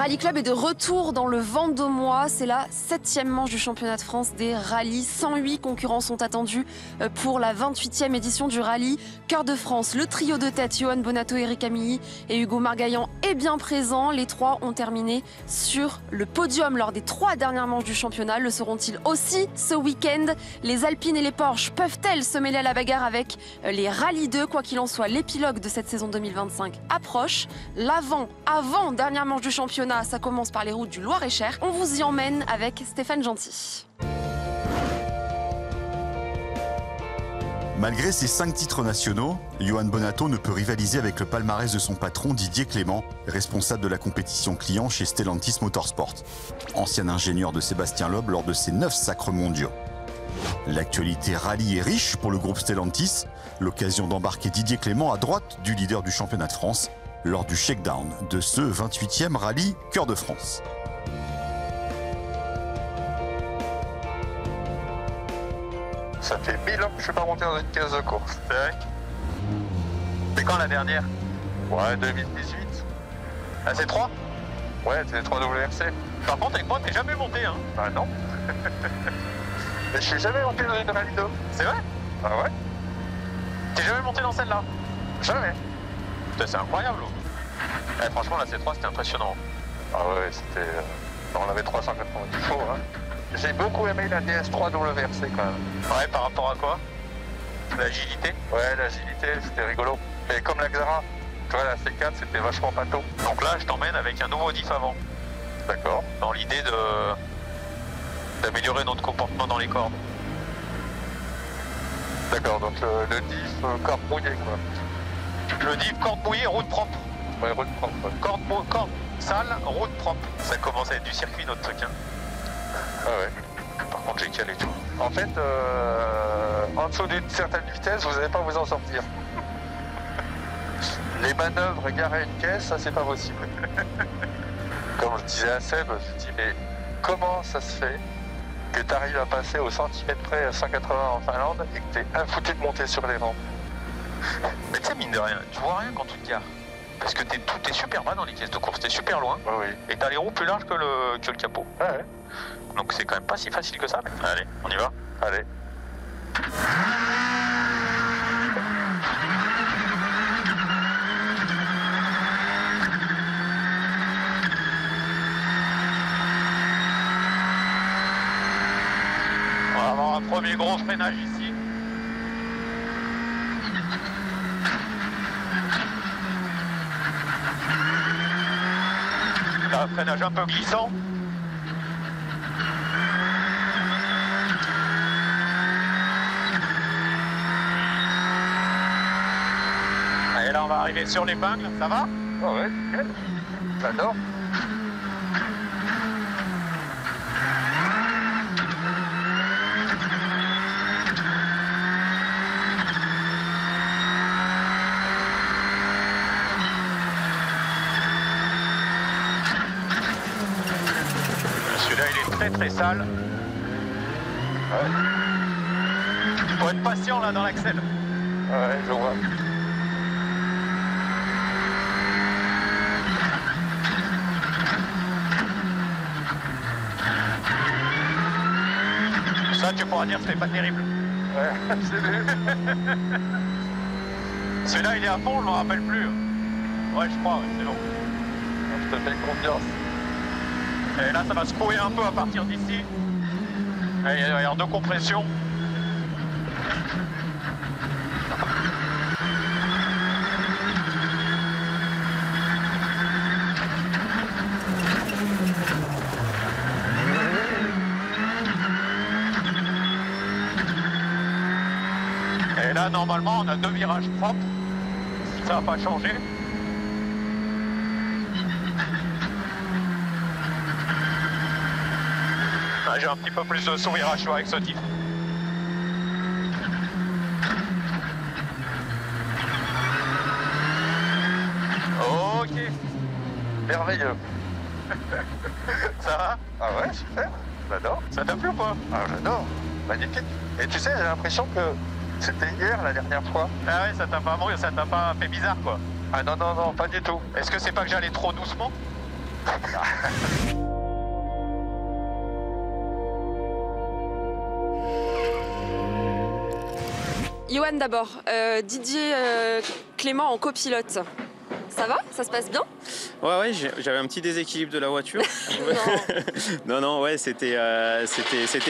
Rallye Club est de retour dans le Vendômois. C'est la 7e manche du championnat de France des rallyes. 108 concurrents sont attendus pour la 28e édition du rallye Cœur de France. Le trio de tête, Johan Bonato, Eric Camilly et Hugo Margaillan est bien présent. Les trois ont terminé sur le podium lors des 3 dernières manches du championnat. Le seront-ils aussi ce week-end? Les Alpines et les Porsche peuvent-elles se mêler à la bagarre avec les Rallye 2? Quoi qu'il en soit, l'épilogue de cette saison 2025 approche. Avant-dernière manche du championnat, ça commence par les routes du Loir-et-Cher. On vous y emmène avec Stéphane Gentil. Malgré ses 5 titres nationaux, Johan Bonato ne peut rivaliser avec le palmarès de son patron Didier Clément, responsable de la compétition client chez Stellantis Motorsport, ancien ingénieur de Sébastien Loeb lors de ses 9 sacres mondiaux. L'actualité rallye est riche pour le groupe Stellantis, l'occasion d'embarquer Didier Clément à droite du leader du championnat de France lors du shakedown de ce 28e rallye Cœur de France. Ça fait 1000 ans que je suis pas monté dans une caisse de course. C'est vrai. C'est quand la dernière? Ouais, 2018. La C3? Ouais, c'est 3 WRC. Par contre, avec moi, t'es jamais monté, hein? Bah non. Mais je suis jamais monté dans une rallye 2. C'est vrai? Ah ouais? T'es jamais monté dans celle-là? Jamais. Putain, c'est incroyable. Eh, franchement, la C3, c'était impressionnant. Ah ouais, c'était... on avait 390 chevaux, hein. J'ai beaucoup aimé la DS3 WRC quand même. Ouais, par rapport à quoi? L'agilité? Ouais, l'agilité, c'était rigolo. Et comme la Xara, tu vois, la C4, c'était vachement pâteau. Donc là, je t'emmène avec un nouveau diff avant. D'accord. Dans l'idée d'améliorer notre comportement dans les cordes. D'accord, donc le diff corde mouillée, quoi. Le diff corde mouillée, route propre. Ouais, route propre. Ouais. Corde sale, route propre. Ça commence à être du circuit, notre truc, hein. Ah ouais. Par contre, j'ai calé tout. En fait, en dessous d'une certaine vitesse, vous n'allez pas vous en sortir. Les manœuvres garer une caisse, ça c'est pas possible. Comme je disais à Seb, je dis mais comment ça se fait que tu arrives à passer au centimètre près à 180 en Finlande et que tu es infoutu de monter sur les rampes? Mais tu sais, mine de rien, tu vois rien quand tu te gares. Parce que tout est super bas dans les caisses de course, t'es super loin. Oui, oui. Et t'as les roues plus larges que le capot. Ouais, ouais. Donc c'est quand même pas si facile que ça. Allez, on y va? Allez. On va avoir un premier gros freinage ici. Là, un freinage un peu glissant. Et là, on va arriver sur l'épingle, ça va? Oh ouais, nickel. J'adore. Celui-là, il est très très sale. Ouais. Faut être patient là dans l'axel. Ouais, je vois. Ça, tu pourras dire que c'était pas terrible. Ouais, c'est vu. Celui-là, il est à fond, je m'en rappelle plus. Ouais, je crois, ouais, c'est bon. Je te fais confiance. Et là, ça va secouer un peu à partir d'ici. Il va y avoir 2 compressions. Et là, normalement, on a 2 virages propres. Ça va pas changer. Ah, j'ai un petit peu plus de sous-virage avec ce type. Ok. Merveilleux. Ça va? Ah ouais, super. J'adore. Ça t'a plu ou pas? Ah, j'adore. Magnifique. Et tu sais, j'ai l'impression que c'était hier la dernière fois. Ah ouais, ça t'a pas fait bizarre quoi? Ah non, non, non, pas du tout. Est-ce que c'est pas que j'allais trop doucement? Johan d'abord, Didier Clément en copilote. Ça va? Ça se passe bien? Ouais, j'avais un petit déséquilibre de la voiture. non, ouais, c'était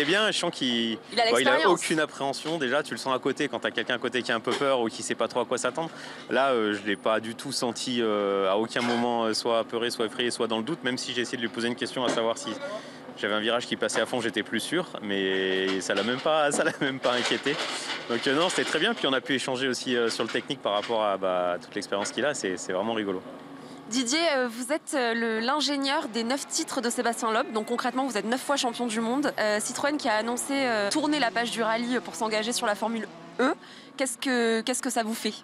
bien. Je sens qu'il a aucune appréhension. Déjà, tu le sens à côté quand tu as quelqu'un à côté qui a un peu peur ou qui sait pas trop à quoi s'attendre. Là, je l'ai pas du tout senti à aucun moment soit apeuré, soit effrayé, soit dans le doute. Même si j'ai essayé de lui poser une question à savoir si j'avais un virage qui passait à fond, j'étais plus sûr, mais ça l'a même pas inquiété. Donc non, c'était très bien. Puis on a pu échanger aussi sur le technique par rapport à toute l'expérience qu'il a. C'est vraiment rigolo. Didier, vous êtes l'ingénieur des 9 titres de Sébastien Loeb. Donc concrètement, vous êtes 9 fois champion du monde. Citroën qui a annoncé tourner la page du rallye pour s'engager sur la Formule E. Qu'est-ce que ça vous fait?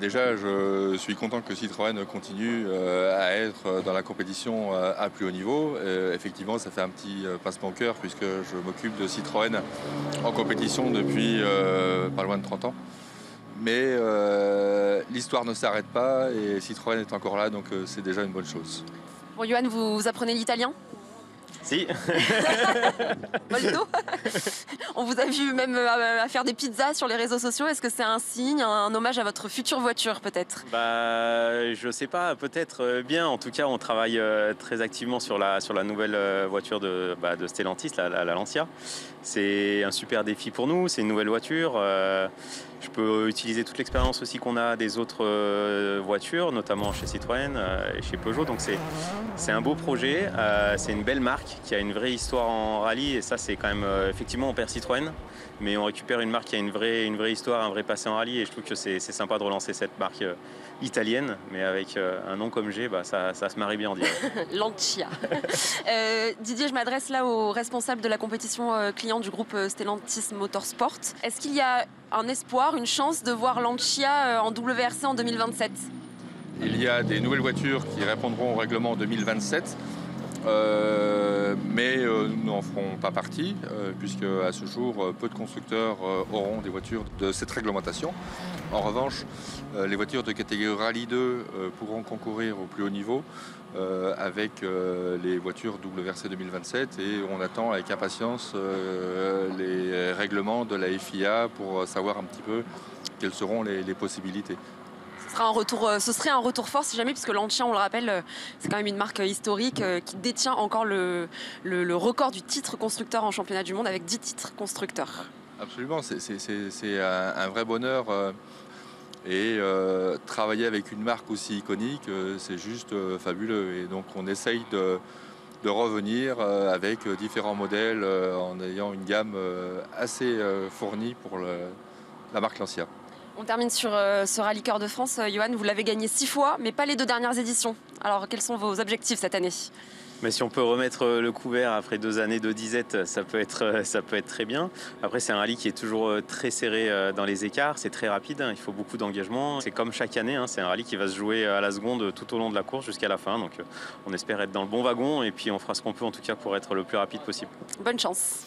Déjà, je suis content que Citroën continue à être dans la compétition à plus haut niveau. Effectivement, ça fait un petit pincement au cœur puisque je m'occupe de Citroën en compétition depuis pas loin de 30 ans. Mais l'histoire ne s'arrête pas et Citroën est encore là, donc c'est déjà une bonne chose. Bon, Johan, vous apprenez l'italien? Si. Molto. On vous a vu même à faire des pizzas sur les réseaux sociaux. Est-ce que c'est un signe, un hommage à votre future voiture peut-être? Je sais pas, peut-être bien. En tout cas, on travaille très activement sur la nouvelle voiture de Stellantis, la Lancia. C'est un super défi pour nous, c'est une nouvelle voiture. Je peux utiliser toute l'expérience aussi qu'on a des autres voitures, notamment chez Citroën et chez Peugeot. Donc c'est un beau projet, c'est une belle marque qui a une vraie histoire en rallye. Et ça, c'est quand même, effectivement, on perd Citroën, mais on récupère une marque qui a une vraie histoire, un vrai passé en rallye. Et je trouve que c'est sympa de relancer cette marque italienne, mais avec un nom comme G, ça se marie bien, on dirait. Lancia. Didier, je m'adresse là au responsable de la compétition client du groupe Stellantis Motorsport. Est-ce qu'il y a un espoir, une chance de voir Lancia en WRC en 2027? Il y a des nouvelles voitures qui répondront au règlement en 2027. Mais nous n'en ferons pas partie, puisque à ce jour, peu de constructeurs auront des voitures de cette réglementation. En revanche, les voitures de catégorie Rallye 2 pourront concourir au plus haut niveau avec les voitures WRC 2027 et on attend avec impatience les règlements de la FIA pour savoir un petit peu quelles seront les possibilités. Ce serait un retour fort si jamais, puisque Lancia, on le rappelle, c'est quand même une marque historique qui détient encore le record du titre constructeur en championnat du monde avec 10 titres constructeurs. Absolument, c'est un vrai bonheur et travailler avec une marque aussi iconique, c'est juste fabuleux. Et donc on essaye de revenir avec différents modèles en ayant une gamme assez fournie pour la marque Lancia. On termine sur ce Rallye Cœur de France. Johan, vous l'avez gagné 6 fois, mais pas les 2 dernières éditions. Alors, quels sont vos objectifs cette année? Mais si on peut remettre le couvert après 2 années de disette, ça peut être très bien. Après, c'est un rallye qui est toujours très serré dans les écarts, c'est très rapide, il faut beaucoup d'engagement. C'est comme chaque année, c'est un rallye qui va se jouer à la seconde tout au long de la course jusqu'à la fin. Donc on espère être dans le bon wagon et puis on fera ce qu'on peut en tout cas pour être le plus rapide possible. Bonne chance.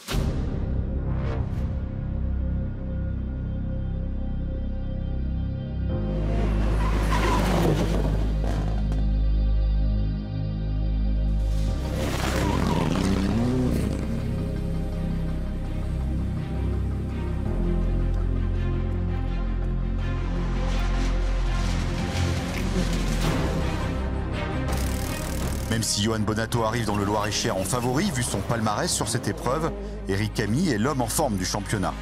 Même si Johan Bonnato arrive dans le Loir-et-Cher en favori, vu son palmarès sur cette épreuve, Éric Camille est l'homme en forme du championnat.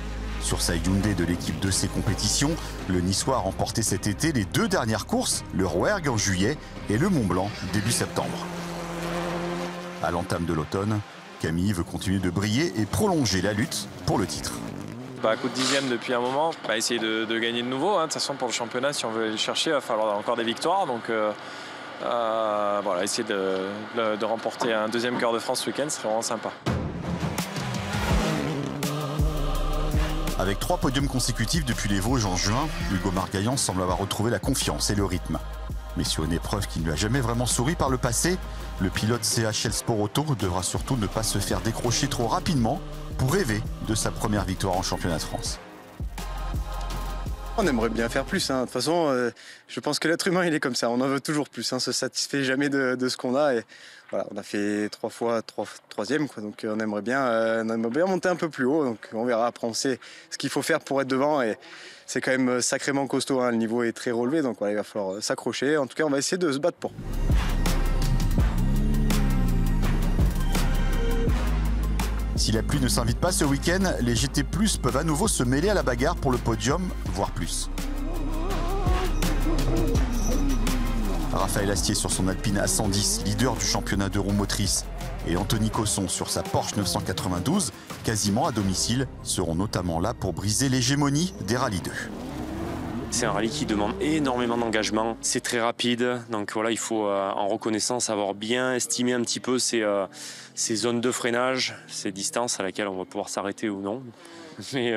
Sur sa Hyundai de l'équipe de ses compétitions, le Niçois a remporté cet été les 2 dernières courses, le Rouergue en juillet et le Mont Blanc début septembre. À l'entame de l'automne, Camille veut continuer de briller et prolonger la lutte pour le titre. À coup de dixième depuis un moment, essayer de gagner de nouveau. De toute façon, pour le championnat, si on veut aller le chercher, il va falloir encore des victoires. Donc voilà, essayer de remporter un 2e Cœur de France ce week-end, ce serait vraiment sympa. Avec 3 podiums consécutifs depuis les Vosges en juin, Hugo Margaillan semble avoir retrouvé la confiance et le rythme. Mais sur une épreuve qui ne lui a jamais vraiment souri par le passé, le pilote CHL Sport Auto devra surtout ne pas se faire décrocher trop rapidement pour rêver de sa première victoire en championnat de France. On aimerait bien faire plus. De toute façon, je pense que l'être humain, il est comme ça. On en veut toujours plus. On se satisfait jamais de ce qu'on a. Et voilà, on a fait 3 fois troisième, quoi. Donc on aimerait bien monter un peu plus haut. Donc on verra. Après, on sait ce qu'il faut faire pour être devant. Et c'est quand même sacrément costaud. Le niveau est très relevé. Donc voilà, il va falloir s'accrocher. En tout cas, on va essayer de se battre pour. Si la pluie ne s'invite pas ce week-end, les GT+ peuvent à nouveau se mêler à la bagarre pour le podium, voire plus. Raphaël Astier sur son Alpine A110, leader du championnat de roue motrice, et Anthony Cosson sur sa Porsche 992, quasiment à domicile, seront notamment là pour briser l'hégémonie des Rallye 2. C'est un rallye qui demande énormément d'engagement, c'est très rapide, donc voilà, il faut en reconnaissance avoir bien estimé un petit peu ces zones de freinage, ces distances à laquelle on va pouvoir s'arrêter ou non. Mais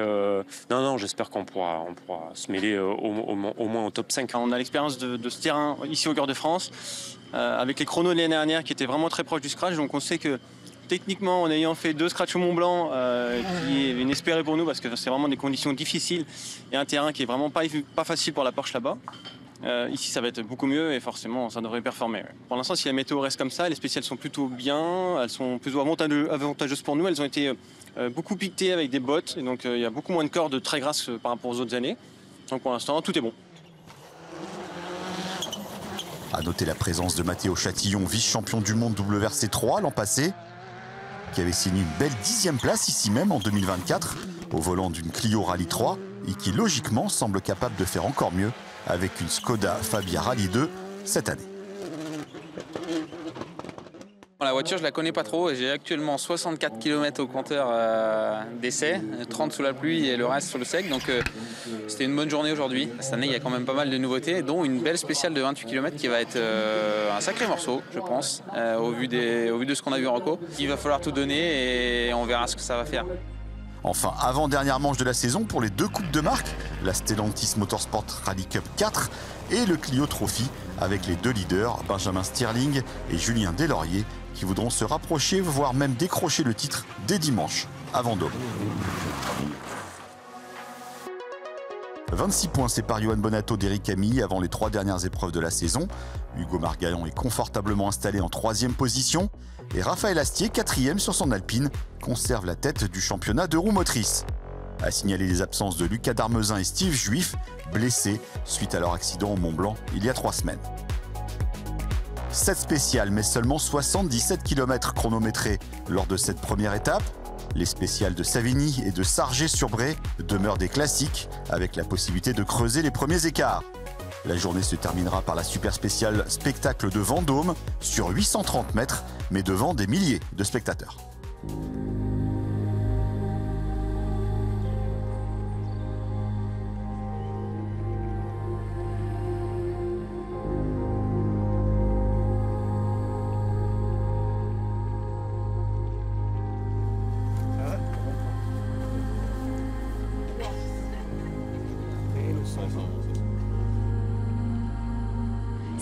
non, j'espère qu'on pourra se mêler au moins au top 5. On a l'expérience de ce terrain ici au Cœur de France, avec les chronos de l'année dernière qui étaient vraiment très proches du scratch, donc on sait que techniquement, en ayant fait 2 scratchs au Mont Blanc, qui est inespéré pour nous parce que c'est vraiment des conditions difficiles et un terrain qui est vraiment pas facile pour la Porsche là-bas. Ici, ça va être beaucoup mieux et forcément, ça devrait performer. Pour l'instant, si la météo reste comme ça, les spéciales sont plutôt bien, elles sont plutôt avantageuses pour nous. Elles ont été beaucoup piquetées avec des bottes et donc il y a beaucoup moins de cordes très grasses par rapport aux autres années. Donc pour l'instant, tout est bon. À noter la présence de Matteo Chatillon, vice-champion du monde WRC3 l'an passé, qui avait signé une belle 10e place ici même en 2024 au volant d'une Clio Rallye 3 et qui logiquement semble capable de faire encore mieux avec une Skoda Fabia Rallye 2 cette année. La voiture, je la connais pas trop. J'ai actuellement 64 km au compteur d'essai, 30 sous la pluie et le reste sur le sec. Donc c'était une bonne journée aujourd'hui. Cette année, il y a quand même pas mal de nouveautés, dont une belle spéciale de 28 km qui va être un sacré morceau, je pense, au vu de ce qu'on a vu en reco. Il va falloir tout donner et on verra ce que ça va faire. Enfin, avant-dernière manche de la saison pour les 2 coupes de marque, la Stellantis Motorsport Rally Cup 4 et le Clio Trophy, avec les 2 leaders, Benjamin Stirling et Julien Deslauriers, qui voudront se rapprocher, voire même décrocher le titre dès dimanche, à Vendôme. 26 points séparent Johan Bonato d'Éric Camille avant les 3 dernières épreuves de la saison. Hugo Margallon est confortablement installé en 3e position. Et Raphaël Astier, 4e sur son Alpine, conserve la tête du championnat de roue motrice. À signaler les absences de Lucas Darmezin et Steve Juif, blessés suite à leur accident au Mont Blanc il y a 3 semaines. 7 spéciales, mais seulement 77 km chronométrés lors de cette première étape. Les spéciales de Savigny et de Sargé-sur-Bray demeurent des classiques, avec la possibilité de creuser les premiers écarts. La journée se terminera par la super spéciale spectacle de Vendôme sur 830 mètres, mais devant des milliers de spectateurs.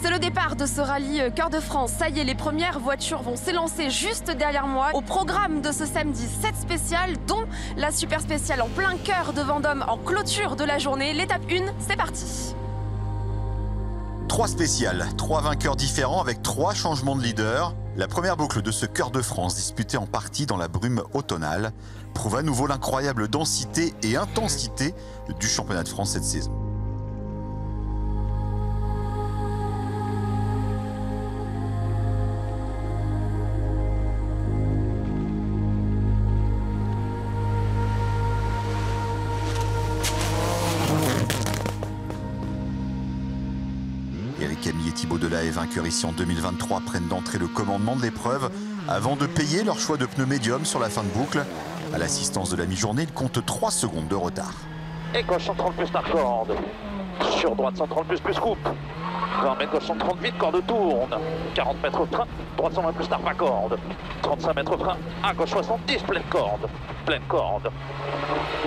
C'est le départ de ce rallye Cœur de France. Ça y est, les premières voitures vont s'élancer juste derrière moi. Au programme de ce samedi, 7 spéciales, dont la super spéciale en plein cœur de Vendôme en clôture de la journée. L'étape 1, c'est parti. 3 spéciales, 3 vainqueurs différents avec 3 changements de leader. La première boucle de ce Cœur de France, disputée en partie dans la brume automnale, prouve à nouveau l'incroyable densité et intensité du championnat de France cette saison. Éric Camille et Thibaut Delahaye, vainqueurs ici en 2023, prennent d'entrée le commandement de l'épreuve avant de payer leur choix de pneus médium sur la fin de boucle. À l'assistance de la mi-journée, ils comptent 3 secondes de retard. Et gauche 130 plus corde. Sur droite 130 plus coupe. 20 mètres gauche 130 vite, corde tourne. 40 mètres frein, droite 120 plus pas corde. 35 mètres frein, à gauche 70, pleine corde. Pleine corde.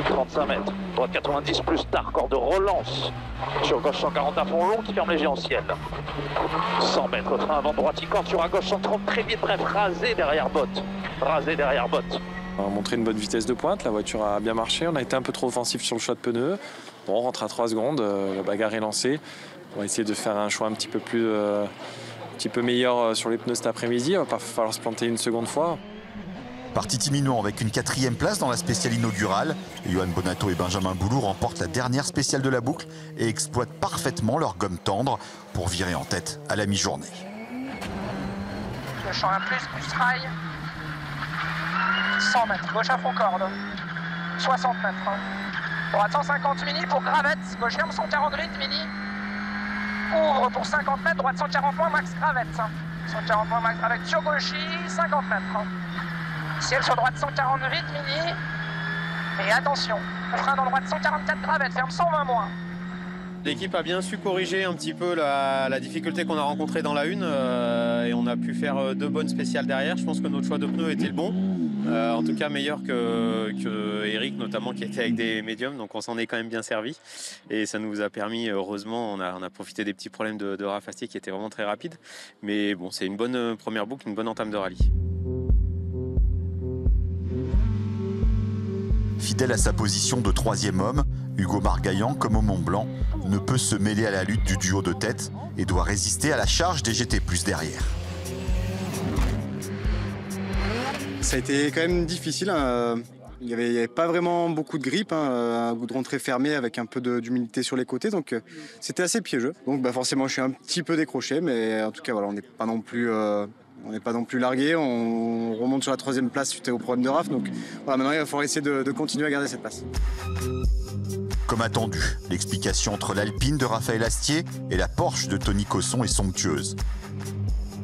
35 mètres, droite 90 plus tard, corde relance. Sur gauche 140 à fond long qui ferme les géantiels. 100 mètres frein avant droite, il corde sur à gauche 130 très vite, bref, rasé derrière botte. Rasé derrière botte. On a montré une bonne vitesse de pointe, la voiture a bien marché, on a été un peu trop offensif sur le choix de pneus. Bon, on rentre à 3 secondes, la bagarre est lancée. On va essayer de faire un choix un petit peu meilleur sur les pneus cet après-midi. Il va pas falloir se planter une seconde fois. Parti timidement avec une 4e place dans la spéciale inaugurale, Johan Bonato et Benjamin Boulou remportent la dernière spéciale de la boucle et exploitent parfaitement leur gomme tendre pour virer en tête à la mi-journée. Le champ à plus rail. 100 mètres, gauche à fond corde. 60 mètres. Droite 150 mini pour Gravette, gauche ferme 148 mini. Ouvre pour 50 mètres, droite 140 points, max Gravette. 140 points max avec sur gauchy, 50 mètres. Ciel sur droite 148 mini. Et attention, frein dans droite 144 Gravette, ferme 120 moins. L'équipe a bien su corriger un petit peu la difficulté qu'on a rencontrée dans la une et on a pu faire 2 bonnes spéciales derrière. Je pense que notre choix de pneus était le bon. En tout cas meilleur que Eric notamment qui était avec des médiums, donc on s'en est quand même bien servi et ça nous a permis, heureusement on a profité des petits problèmes de Raph Astier qui étaient vraiment très rapides, mais bon, c'est une bonne première boucle, une bonne entame de rallye. Fidèle à sa position de 3e homme, Hugo Margaillan, comme au Mont-Blanc, ne peut se mêler à la lutte du duo de tête et doit résister à la charge des GT+ derrière. Ça a été quand même difficile. Il n'y avait pas vraiment beaucoup de grippe, un goudron très fermé avec un peu d'humidité sur les côtés, donc c'était assez piégeux. Donc forcément, je suis un petit peu décroché, mais en tout cas, voilà, on n'est pas non plus largué. On remonte sur la 3e place suite au problème de Raph. Donc voilà, maintenant, il va falloir essayer de continuer à garder cette place. Comme attendu, l'explication entre l'Alpine de Raphaël Astier et la Porsche de Tony Cosson est somptueuse.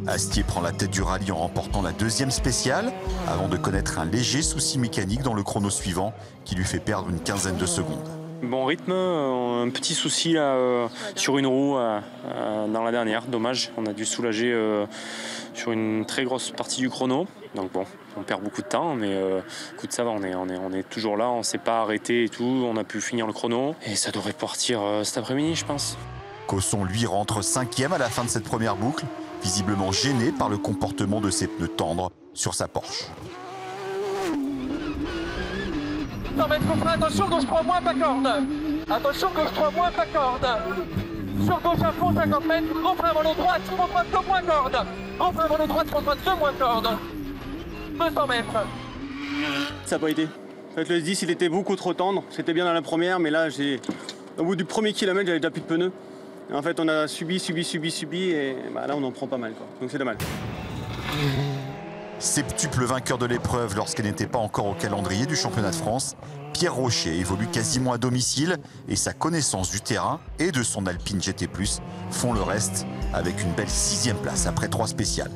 Astier prend la tête du rallye en remportant la 2e spéciale, avant de connaître un léger souci mécanique dans le chrono suivant qui lui fait perdre une quinzaine de secondes. Bon rythme, un petit souci là, sur une roue dans la dernière, dommage. On a dû soulager sur une très grosse partie du chrono. Donc bon, on perd beaucoup de temps, mais écoute, ça va, on est toujours là, on ne s'est pas arrêté et tout, on a pu finir le chrono. Et ça devrait partir cet après-midi, je pense. Cosson, lui, rentre 5e à la fin de cette première boucle, visiblement gêné par le comportement de ses pneus tendres sur sa Porsche. Attention, gauche 3 moins, pas corde. Attention, gauche 3 moins, pas corde. Sur gauche à fond, 50 mètres. Gros frein avant droite, contre 2 moins corde. Gros frein avant droite, contre 2 moins corde. 200 mètres. Ça n'a pas été. En fait, le 10, il était beaucoup trop tendre. C'était bien dans la première, mais là, au bout du premier kilomètre, j'avais déjà plus de pneus. Et en fait, on a subi, et là, on en prend pas mal, quoi. Donc c'est dommage. Septuple vainqueur de l'épreuve lorsqu'elle n'était pas encore au calendrier du championnat de France, Pierre Rocher évolue quasiment à domicile et sa connaissance du terrain et de son Alpine GT+, font le reste avec une belle 6e place après 3 spéciales.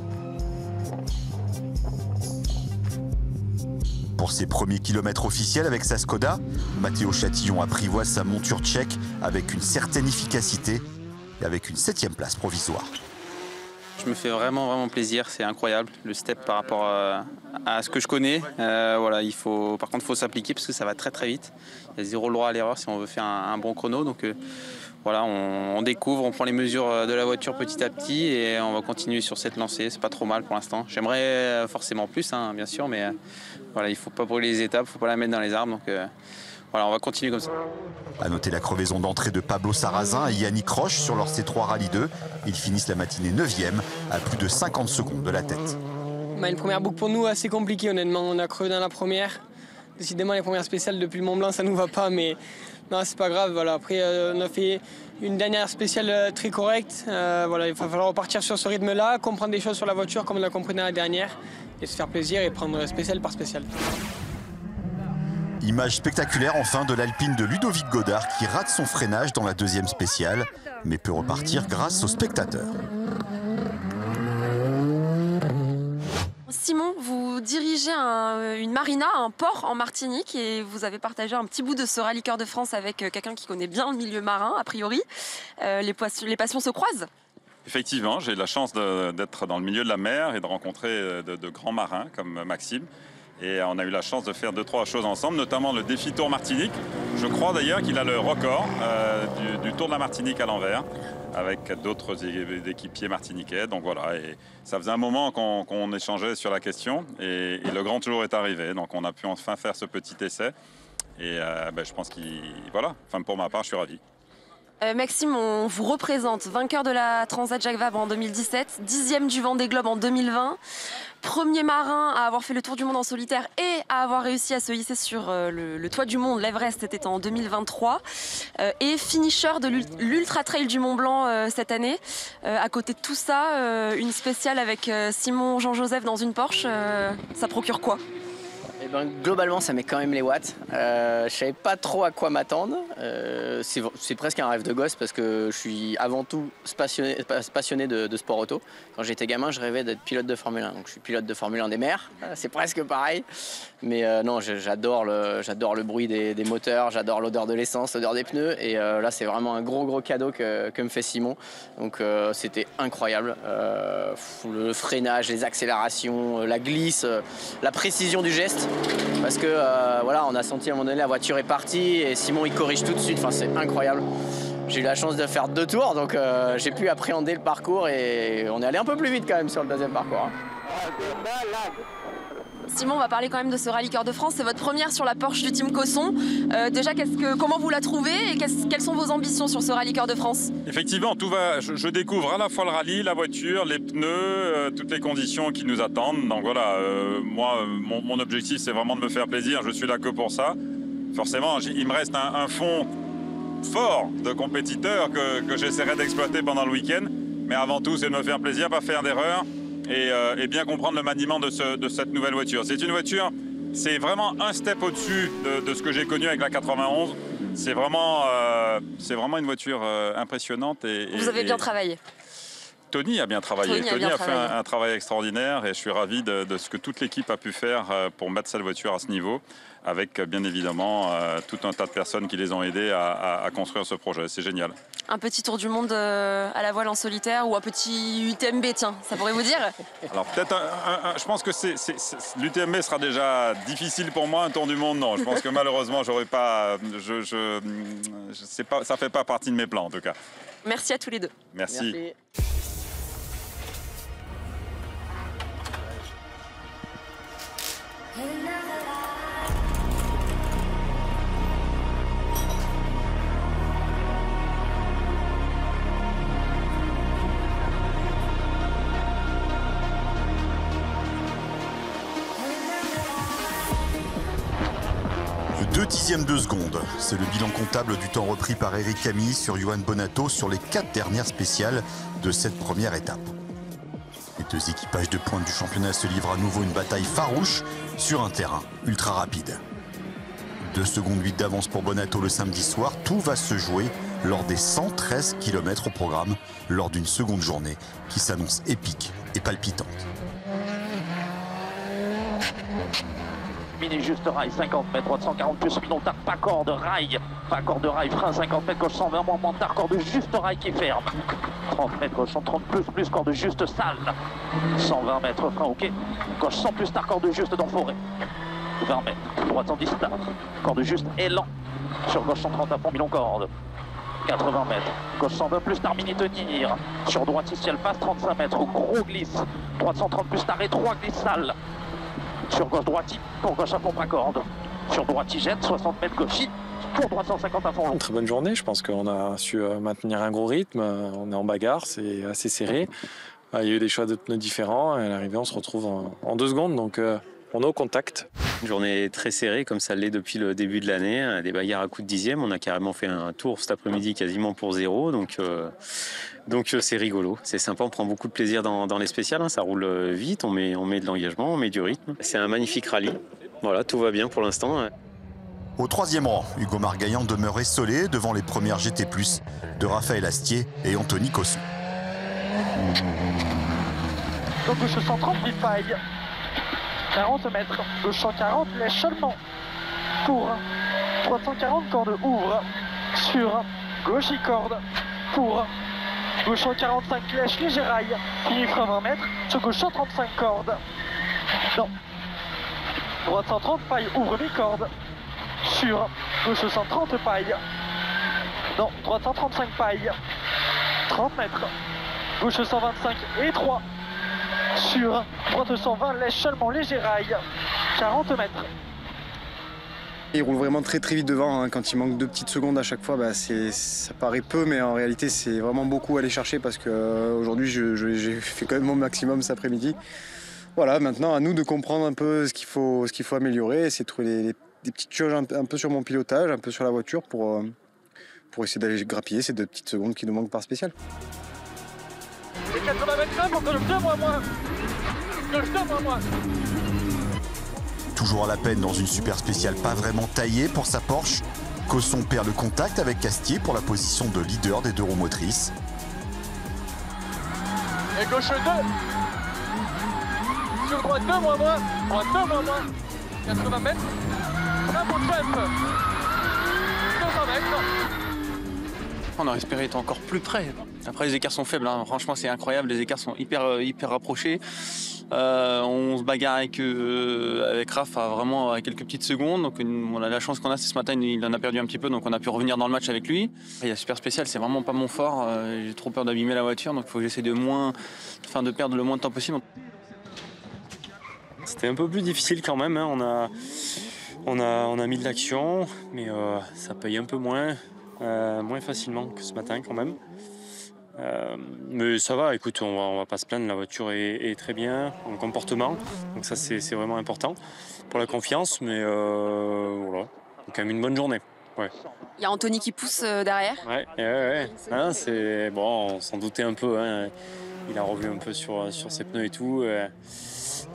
Pour ses premiers kilomètres officiels avec sa Skoda, Matteo Chatillon apprivoise sa monture tchèque avec une certaine efficacité et avec une 7e place provisoire. Je me fais vraiment plaisir, c'est incroyable le step par rapport à ce que je connais. Voilà, par contre il faut s'appliquer parce que ça va très vite. Il y a 0 droit à l'erreur si on veut faire un bon chrono. Donc voilà, on découvre, on prend les mesures de la voiture petit à petit et on va continuer sur cette lancée. C'est pas trop mal pour l'instant. J'aimerais forcément plus, bien sûr, mais voilà, il faut pas brûler les étapes, il faut pas la mettre dans les arbres. Donc voilà, on va continuer comme ça. A noter la crevaison d'entrée de Pablo Sarrazin et Yannick Roche sur leur C3 Rallye 2. Ils finissent la matinée 9e à plus de 50 secondes de la tête. Une première boucle pour nous assez compliquée honnêtement. On a crevé dans la première. Décidément les premières spéciales depuis le Mont Blanc ça nous va pas, mais non c'est pas grave. Voilà. Après on a fait une dernière spéciale très correcte. Voilà, il va falloir repartir sur ce rythme-là, comprendre des choses sur la voiture comme on l'a compris dans la dernière et se faire plaisir et prendre spécial par spécial. Image spectaculaire enfin de l'Alpine de Ludovic Godard qui rate son freinage dans la 2e spéciale, mais peut repartir grâce aux spectateurs. Simon, vous dirigez une marina, un port en Martinique et vous avez partagé un petit bout de ce rallye Cœur de France avec quelqu'un qui connaît bien le milieu marin, a priori. Les passions se croisent? Effectivement, j'ai la chance d'être dans le milieu de la mer et de rencontrer de grands marins comme Maxime. Et on a eu la chance de faire 2-3 choses ensemble, notamment le défi Tour Martinique. Je crois d'ailleurs qu'il a le record du Tour de la Martinique à l'envers, avec d'autres équipiers martiniquais. Donc voilà, et ça faisait un moment qu'on échangeait sur la question, et le grand tour est arrivé. Donc on a pu enfin faire ce petit essai. Et je pense voilà, pour ma part, je suis ravi. Maxime, on vous représente, vainqueur de la Transat Jacques Vabre en 2017, 10e du Vendée Globe en 2020, premier marin à avoir fait le tour du monde en solitaire et à avoir réussi à se hisser sur le toit du monde, l'Everest, c'était en 2023, et finisher de l'Ultra Trail du Mont Blanc cette année. À côté de tout ça, une spéciale avec Simon Jean-Joseph dans une Porsche, ça procure quoi ? Eh ben, globalement, ça met quand même les watts. Je savais pas trop à quoi m'attendre. C'est presque un rêve de gosse parce que je suis avant tout passionné de sport auto. Quand j'étais gamin, je rêvais d'être pilote de Formule 1. Donc, je suis pilote de Formule 1 des mers. C'est presque pareil. Mais non, j'adore le bruit des moteurs, j'adore l'odeur de l'essence, l'odeur des pneus. Et là, c'est vraiment un gros cadeau que me fait Simon. Donc, c'était incroyable. Le freinage, les accélérations, la glisse, la précision du geste. Parce que voilà, on a senti à un moment donné la voiture est partie et Simon il corrige tout de suite, c'est incroyable. J'ai eu la chance de faire 2 tours, donc j'ai pu appréhender le parcours et on est allé un peu plus vite quand même sur le deuxième parcours. Simon, on va parler quand même de ce rallye Cœur de France. C'est votre première sur la Porsche du Team Cosson. Déjà, comment vous la trouvez et quelles sont vos ambitions sur ce rallye Cœur de France? Effectivement, tout va. Je découvre à la fois le rallye, la voiture, les pneus, toutes les conditions qui nous attendent. Donc voilà, moi, mon objectif, c'est vraiment de me faire plaisir. Je suis là que pour ça. Forcément, il me reste un fond fort de compétiteurs que j'essaierai d'exploiter pendant le week-end. Mais avant tout, c'est de me faire plaisir, pas faire d'erreurs. Et bien comprendre le maniement de cette nouvelle voiture. C'est une voiture, c'est vraiment un step au-dessus de ce que j'ai connu avec la 91. C'est vraiment une voiture impressionnante. Vous avez bien travaillé. Tony a bien travaillé. Tony a fait un travail extraordinaire et je suis ravi de ce que toute l'équipe a pu faire pour mettre cette voiture à ce niveau, avec bien évidemment tout un tas de personnes qui les ont aidés à construire ce projet. C'est génial. Un petit tour du monde à la voile en solitaire ou un petit UTMB, tiens, ça pourrait vous dire? Alors peut-être, je pense que l'UTMB sera déjà difficile pour moi, un tour du monde, non. Je pense que malheureusement, j'aurais pas, ça fait pas partie de mes plans en tout cas. Merci à tous les deux. Merci. Deux dixièmes de seconde, c'est le bilan comptable du temps repris par Eric Camille sur Johan Bonato sur les 4 dernières spéciales de cette première étape. Les 2 équipages de pointe du championnat se livrent à nouveau une bataille farouche sur un terrain ultra rapide. 2 secondes 8 d'avance pour Bonato le samedi soir, tout va se jouer lors des 113 km au programme, lors d'une seconde journée qui s'annonce épique et palpitante. Mini juste rail, 50 mètres, droite 140 plus, Minon tard, pas corde, rail, frein 50 mètres, gauche 120, moins tard, corde juste rail qui ferme. 30 mètres, gauche 130 plus, corde juste sale. 120 mètres, frein ok, gauche 100 plus tard, corde juste dans forêt. 20 mètres, droite 110 tard, corde juste élan. Sur gauche 130 à fond, Minon corde. 80 mètres, gauche 120 plus tard, mini tenir. Sur droite, si elle passe, 35 mètres, gros glisse. Droite 130 plus tard et 3 glisse sale. Sur gauche droite, pour gauche à fond corde. Sur droite, il jette 60 mètres gauche, pour droite 150 à fond long. Très bonne journée, je pense qu'on a su maintenir un gros rythme. On est en bagarre, c'est assez serré. Il y a eu des choix de pneus différents et à l'arrivée, on se retrouve en 2 secondes. Donc on est au contact. Une journée très serrée comme ça l'est depuis le début de l'année, des bagarres à coups de dixième. On a carrément fait un tour cet après-midi quasiment pour 0, donc c'est rigolo, c'est sympa, on prend beaucoup de plaisir dans les spéciales, hein. Ça roule vite, on met de l'engagement, on met du rythme. C'est un magnifique rallye, voilà, tout va bien pour l'instant. Au 3e rang, Hugo Margaillan demeure essolé devant les premières GT+, de Raphaël Astier et Anthony Cosson. Donc gauche 130, faille. 40 mètres, gauche 140, lèche seulement. Pour 340, corde ouvre. Sur gauche, il corde. Pour gauche 145, lèche, léger rail. Fini frein 20 mètres, sur gauche 135, corde. Non. Droite 130, paille, ouvre mes cordes. Sur gauche 130, paille. Non, droite 135, paille. 30 mètres. Gauche 125 et 3. Sur droite 120, lèche seulement léger rail. 40 mètres. Il roule vraiment très vite devant, hein. Quand il manque 2 petites secondes à chaque fois, bah, ça paraît peu, mais en réalité c'est vraiment beaucoup à aller chercher parce qu'aujourd'hui j'ai fait quand même mon maximum cet après-midi. Voilà, maintenant à nous de comprendre un peu ce qu'il faut améliorer, essayer de trouver des petites choses un peu sur mon pilotage, un peu sur la voiture pour essayer d'aller grappiller ces 2 petites secondes qui nous manquent par spécial. C'est 80 mètres là pour que je tombe moi. Que je tombe moi. Toujours à la peine dans une super spéciale pas vraiment taillée pour sa Porsche, Cosson perd le contact avec Castier pour la position de leader des 2 roues motrices. Et gauche 2. Sur droite 2, moi. Droite 2, moi. 80 mètres. Un bon jump. 200 mètres. On aurait espéré être encore plus près. Après, les écarts sont faibles, hein. Franchement, c'est incroyable. Les écarts sont hyper rapprochés. On se bagarre avec Raph à quelques petites secondes. Donc, la chance qu'on a, c'est ce matin, il en a perdu un petit peu. Donc, on a pu revenir dans le match avec lui. Il y a super spécial, c'est vraiment pas mon fort. J'ai trop peur d'abîmer la voiture. Donc, il faut que j'essaie de perdre le moins de temps possible. C'était un peu plus difficile quand même, hein. On a mis de l'action, mais ça paye un peu moins facilement que ce matin quand même. Mais ça va, écoute, on va pas se plaindre, la voiture est très bien en comportement, donc ça c'est vraiment important pour la confiance, mais voilà, quand même une bonne journée. Ouais. Il y a Anthony qui pousse derrière. Ouais. Hein, c'est bon, on s'en doutait un peu, hein. Il a revu un peu sur ses pneus et tout,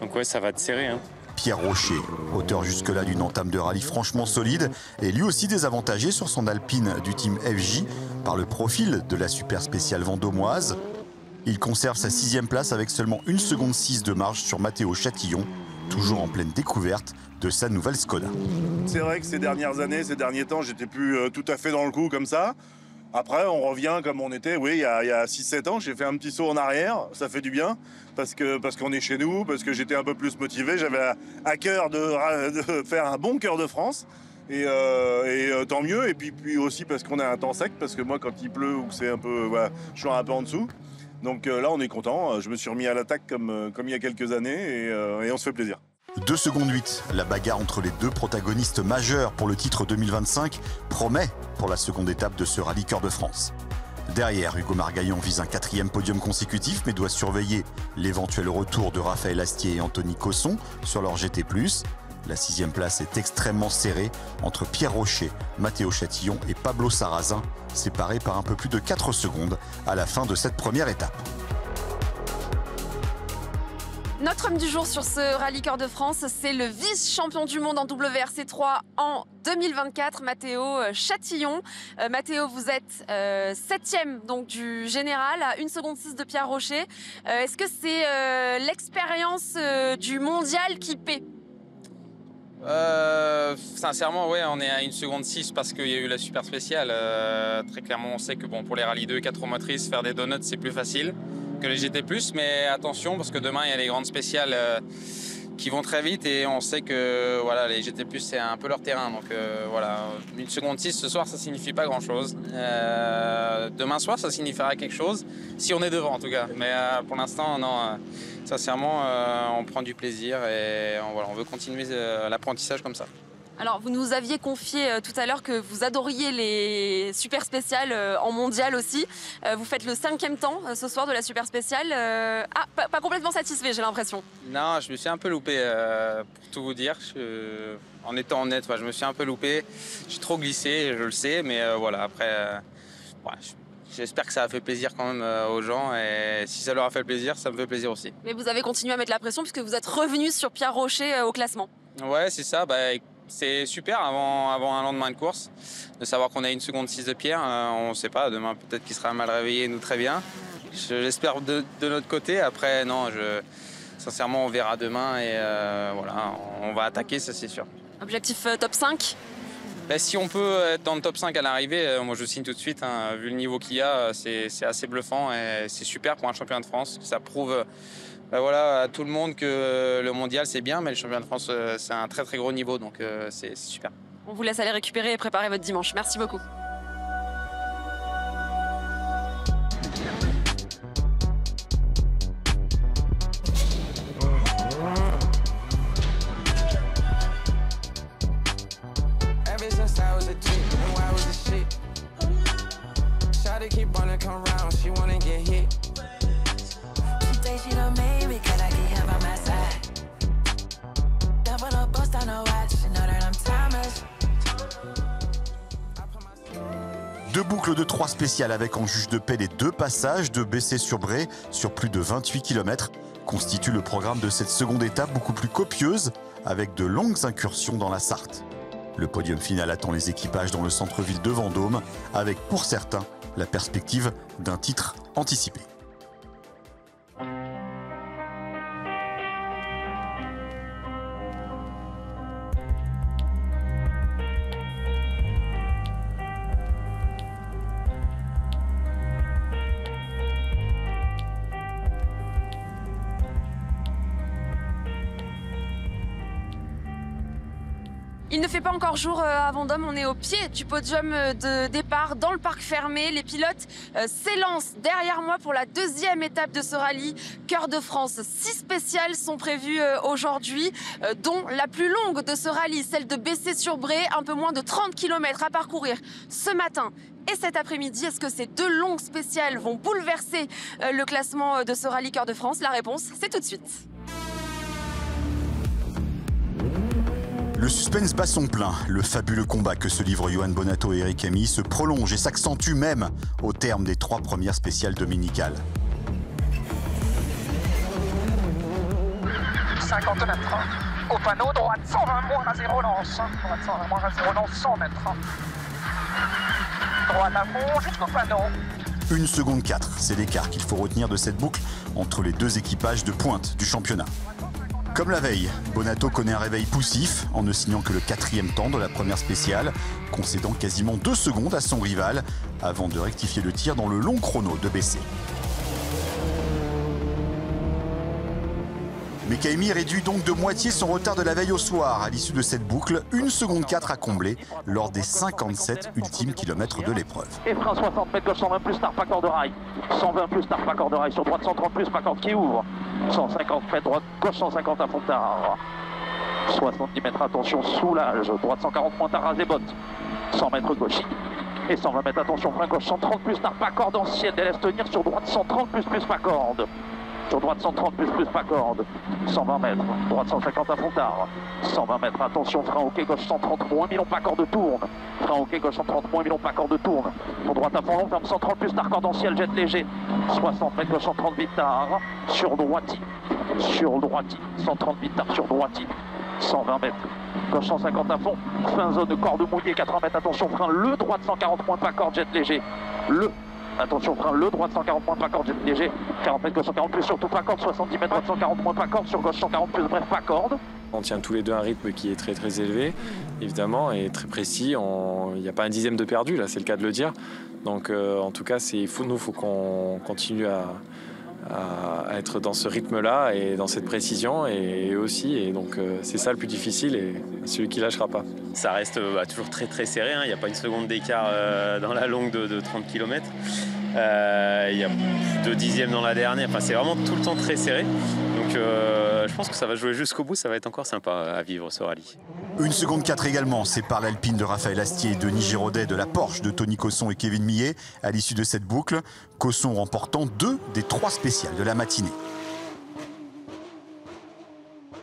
donc ouais, ça va te serrer, hein. Pierre Rocher, auteur jusque-là d'une entame de rallye franchement solide, est lui aussi désavantagé sur son Alpine du team FJ par le profil de la super spéciale vendômoise. Il conserve sa 6e place avec seulement 1 seconde 6 de marge sur Matteo Chatillon, toujours en pleine découverte de sa nouvelle Skoda. C'est vrai que ces dernières années, ces derniers temps, j'étais plus tout à fait dans le coup comme ça. Après, on revient comme on était, oui, il y a 6-7 ans, j'ai fait un petit saut en arrière, ça fait du bien, parce qu'on est chez nous, parce que j'étais un peu plus motivé, j'avais à cœur de faire un bon Cœur de France, et tant mieux, et puis aussi parce qu'on a un temps sec, parce que moi, quand il pleut ou que c'est un peu, voilà, je suis un peu en dessous. Donc là, on est content, je me suis remis à l'attaque comme il y a quelques années, et on se fait plaisir. 2 secondes 8, la bagarre entre les 2 protagonistes majeurs pour le titre 2025 promet pour la seconde étape de ce rallye Cœur de France. Derrière, Hugo Margaillon vise un 4e podium consécutif mais doit surveiller l'éventuel retour de Raphaël Astier et Anthony Cosson sur leur GT+. La 6e place est extrêmement serrée entre Pierre Rocher, Matteo Chatillon et Pablo Sarrazin, séparés par un peu plus de 4 secondes à la fin de cette première étape. Notre homme du jour sur ce rallye Cœur de France, c'est le vice-champion du monde en WRC3 en 2024, Matteo Chatillon. Matteo, vous êtes 7e donc, du général à 1 seconde 6 de Pierre Rocher. Est-ce que c'est l'expérience du mondial qui paie? Sincèrement, ouais, on est à 1 seconde 6 parce qu'il y a eu la super spéciale. Très clairement, on sait que bon, pour les rallyes 2, 4 roues motrices, faire des donuts, c'est plus facile que les GT+, mais attention parce que demain il y a les grandes spéciales qui vont très vite et on sait que voilà, les GT+, c'est un peu leur terrain, donc voilà, 1 seconde 6 ce soir ça signifie pas grand chose. Demain soir ça signifiera quelque chose, si on est devant en tout cas, mais pour l'instant non, sincèrement on prend du plaisir et on veut continuer l'apprentissage comme ça. Alors, vous nous aviez confié tout à l'heure que vous adoriez les super spéciales en mondial aussi. Vous faites le 5e temps ce soir de la super spéciale. Pas complètement satisfait, j'ai l'impression. Non, je me suis un peu loupé, pour tout vous dire. En étant honnête, je me suis un peu loupé. J'ai trop glissé, je le sais, mais voilà, après, j'espère que ça a fait plaisir quand même aux gens. Et si ça leur a fait plaisir, ça me fait plaisir aussi. Mais vous avez continué à mettre la pression puisque vous êtes revenu sur Pierre Rocher au classement. Ouais, c'est ça. C'est super avant un lendemain de course de savoir qu'on a 1 seconde 6 de Pierre. On ne sait pas, demain peut-être qu'il sera mal réveillé, nous très bien. J'espère de notre côté. Après, non, sincèrement, on verra demain et voilà, on va attaquer, ça c'est sûr. Objectif top 5 ? Si on peut être dans le top 5 à l'arrivée, moi je signe tout de suite. Hein. Vu le niveau qu'il y a, c'est assez bluffant et c'est super pour un championnat de France. Ça prouve voilà, à tout le monde que le mondial c'est bien, mais le championnat de France c'est un très très gros niveau, donc c'est super. On vous laisse aller récupérer et préparer votre dimanche. Merci beaucoup. Deux boucles de 3 spéciales avec en juge de paix les 2 passages de Bessé-sur-Bray sur plus de 28 km constituent le programme de cette seconde étape beaucoup plus copieuse avec de longues incursions dans la Sarthe. Le podium final attend les équipages dans le centre-ville de Vendôme avec pour certains la perspective d'un titre anticipé. Il ne fait pas encore jour à Vendôme, on est au pied du podium de départ dans le parc fermé. Les pilotes s'élancent derrière moi pour la deuxième étape de ce rallye Cœur de France. 6 spéciales sont prévues aujourd'hui, dont la plus longue de ce rallye, celle de Bessé-sur-Bray, un peu moins de 30 km à parcourir ce matin et cet après-midi. Est-ce que ces 2 longues spéciales vont bouleverser le classement de ce rallye Cœur de France? La réponse, c'est tout de suite. Le suspense bat son plein. Le fabuleux combat que se livrent Johan Bonato et Eric Hemy se prolonge et s'accentue même au terme des 3 premières spéciales dominicales. 50 mètres. Au panneau, droite 120 moins à 0 lance. Droite 120 moins à 0 lance, 100 mètres. Droite à fond jusqu'au panneau. 1 seconde 4, c'est l'écart qu'il faut retenir de cette boucle entre les 2 équipages de pointe du championnat. Comme la veille, Bonato connaît un réveil poussif en ne signant que le 4e temps de la première spéciale, concédant quasiment 2 secondes à son rival avant de rectifier le tir dans le long chrono de Bessé. Hemy réduit donc de moitié son retard de la veille au soir à l'issue de cette boucle, 1 seconde 4 à combler lors des 57 ultimes kilomètres de l'épreuve. Et frein 60 mètres gauche 120 plus start pas corde de rail. 120 plus start pas corde de rail sur droite 130 plus pas corde qui ouvre. 150 mètres droite gauche 150 à Fontard. 70 mètres attention soulage. Droite 140 moins tard rasé botte. 100 mètres gauche. Et 120 mètres attention frein gauche 130 plus start pas corde ancienne. Elle laisse tenir sur droite 130 plus pas corde. Sur droite 130 plus pas corde. 120 mètres. Droite 150 à Fontard. 120 mètres. Attention, frein au quai gauche 130 moins Milon pas corde tourne. Frein au quai gauche 130 moins Milon pas corde tourne. Pour droite à fond long, ferme 130 plus tard cordentiel, jet léger. 60 mètres gauche 130 vite tard. Sur droiti. Sur droiti. 130 vite tard sur droiti. 120 mètres. Gauche 150 à fond. Fin zone de corde mouillée 80 mètres. Attention, frein le droite 140 moins pas corde, jet léger. Attention, frein le droite 140 moins pas corde, jet léger. 40 mètres gauche 140 plus surtout pas corde. 70 mètres droite 140 moins pas corde. Sur gauche 140 plus bref pas corde. On tient tous les 2 un rythme qui est très très élevé, évidemment, et très précis. Il n'y a pas un dixième de perdu, là, c'est le cas de le dire. Donc en tout cas, il faut qu'on continue à être dans ce rythme-là et dans cette précision et aussi. Et donc c'est ça le plus difficile et celui qui lâchera pas. Ça reste toujours très très serré, hein. Il n'y a pas une seconde d'écart dans la longue de 30 km. Il y a 2 dixièmes dans la dernière. Enfin, c'est vraiment tout le temps très serré. Donc je pense que ça va jouer jusqu'au bout. Ça va être encore sympa à vivre ce rallye. 1 seconde 4 également, sépare l'Alpine de Raphaël Astier et Denis Giraudet de la Porsche de Tony Cosson et Kevin Millet à l'issue de cette boucle. Cosson remportant 2 des 3 spéciales de la matinée.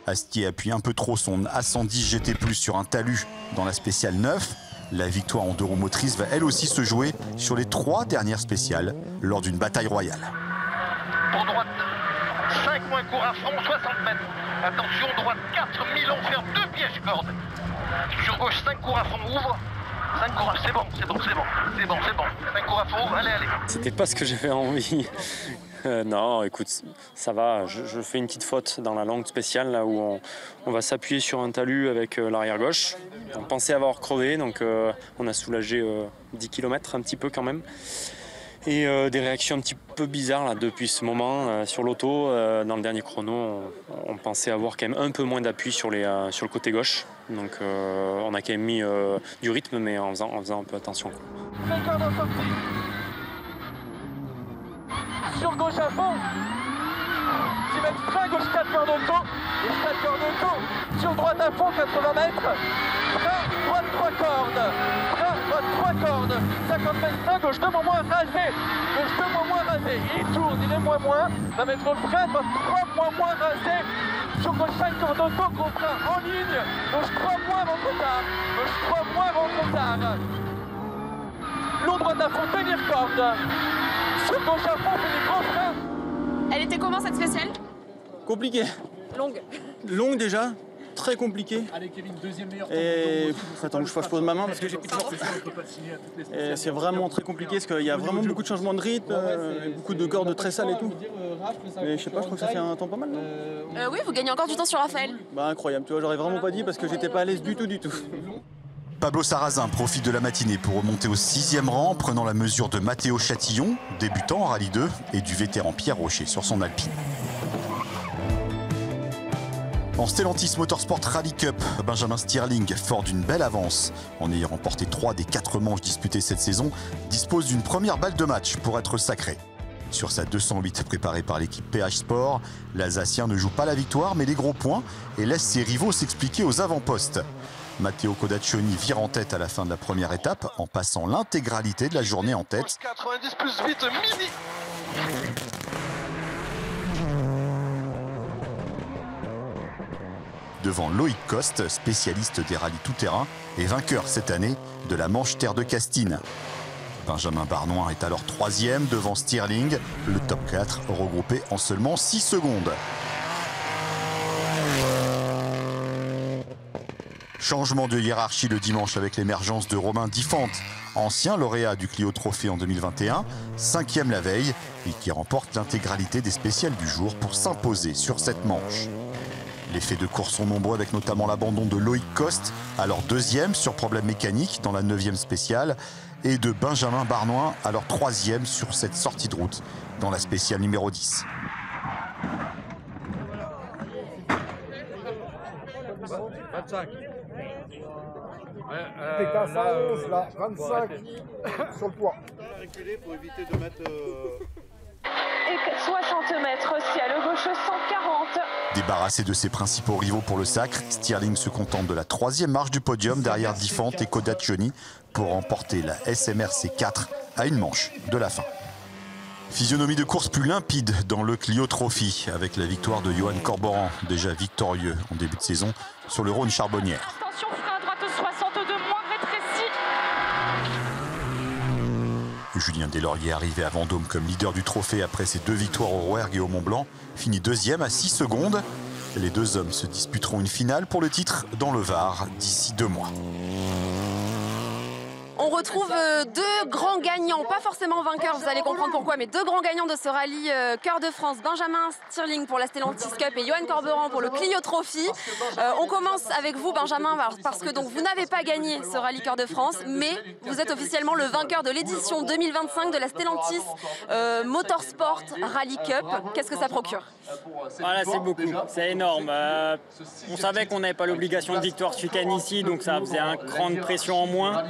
Astier appuie un peu trop son A110 GT+ sur un talus dans la spéciale 9. La victoire en 2 roues motrices va elle aussi se jouer sur les 3 dernières spéciales lors d'une bataille royale. Pour droite, 5 moins court à fond, 60 mètres. Attention, droite 4, Milon ferme 2 pièges cordes. Sur gauche, 5 cours à fond, ouvre. 5 cours à fond, c'est bon. 5 cours à fond, ouvre, allez. C'était pas ce que j'avais envie. Non, écoute, ça va. Je fais une petite faute dans la longue spéciale, là où on va s'appuyer sur un talus avec l'arrière gauche. On pensait avoir crevé, donc on a soulagé 10 km un petit peu quand même. Et des réactions un petit peu bizarres là, depuis ce moment sur l'auto. Dans le dernier chrono, on pensait avoir quand même un peu moins d'appui sur le côté gauche. Donc on a quand même mis du rythme, mais en faisant un peu attention. Sur gauche à fond. 10 mètres frein, gauche 4 cordes auto. Gauche 4 cordes auto. Sur droite à fond, 80 mètres. Frein, droite 3 cordes. Frein, droite 3 corde. 50 mètres, gauche devant moi, rasé. Gauche devant moi, rasé. Il tourne, il est moins. Va mettre frein, 3 moins rasé. Sur gauche 5 cordes auto, gros frein en ligne. Gauche 3 moins avant trop tard. Gauche 3 moins avant trop tard. Long droite à fond, tenir corde. Sur gauche à fond, fait des gros freins. Elle était comment cette spéciale? Compliqué. Longue. Longue déjà, très compliqué. Allez Kevin, deuxième meilleur. Et attends, je pose ma main parce que j'ai plus de force. Et c'est vraiment très compliqué parce qu'il y a vraiment beaucoup de changements de rythme, beaucoup de cordes très sales et tout. Mais je sais pas, je crois que ça fait un temps pas mal, non? Oui, vous gagnez encore du temps sur Raphaël. Bah incroyable, tu vois, j'aurais vraiment pas dit parce que j'étais pas à l'aise du tout. Pablo Sarrazin profite de la matinée pour remonter au 6e rang, prenant la mesure de Matteo Chatillon, débutant en Rallye 2, et du vétéran Pierre Rocher sur son Alpine. En Stellantis Motorsport Rally Cup, Benjamin Stirling, fort d'une belle avance, en ayant remporté 3 des 4 manches disputées cette saison, dispose d'une première balle de match pour être sacré. Sur sa 208 préparée par l'équipe PH Sport, l'Alsacien ne joue pas la victoire mais les gros points et laisse ses rivaux s'expliquer aux avant-postes. Matteo Codaccioni vire en tête à la fin de la première étape en passant l'intégralité de la journée en tête. 90 plus 8, mini. Devant Loïc Coste, spécialiste des rallyes tout-terrain et vainqueur cette année de la Manche Terre de Castine. Benjamin Barnoin est alors 3e devant Stirling, le top 4 regroupé en seulement 6 secondes. Changement de hiérarchie le dimanche avec l'émergence de Romain Diffante, ancien lauréat du Clio Trophée en 2021, 5e la veille et qui remporte l'intégralité des spéciales du jour pour s'imposer sur cette manche. Les faits de course sont nombreux avec notamment l'abandon de Loïc Coste, alors 2e sur problème mécanique dans la 9e spéciale, et de Benjamin Barnoin, alors 3e sur cette sortie de route dans la spéciale numéro 10. T'es qu'à 111 là, 25 sur le poids. Reculer pour éviter de mettre... Et 60 mètres, ciel gauche 140. Débarrassé de ses principaux rivaux pour le sacre, Stirling se contente de la 3e marche du podium derrière Diffante et Codaccioni pour remporter la SMRC 4 à une manche de la fin. Physionomie de course plus limpide dans le Clio Trophy avec la victoire de Johan Corboran, déjà victorieux en début de saison sur le Rhône Charbonnière. Attention, frein à droite 62, moins rétréci. Julien Deslauriers, arrivé à Vendôme comme leader du trophée après ses 2 victoires au Rouergue et au Mont-Blanc, finit 2e à 6 secondes. Les deux hommes se disputeront une finale pour le titre dans le Var d'ici 2 mois. On retrouve 2 grands gagnants, pas forcément vainqueurs, vous allez comprendre pourquoi, mais 2 grands gagnants de ce rallye Cœur de France, Benjamin Stirling pour la Stellantis Cup et Johan Corberan pour le Clio Trophy. On commence avec vous Benjamin, parce que donc, vous n'avez pas gagné ce rallye Cœur de France, mais vous êtes officiellement le vainqueur de l'édition 2025 de la Stellantis Motorsport Rally Cup. Qu'est-ce que ça procure? Voilà, c'est beaucoup, c'est énorme. On savait qu'on n'avait pas l'obligation de victoire ce week-end ici, donc ça faisait un cran de pression en moins.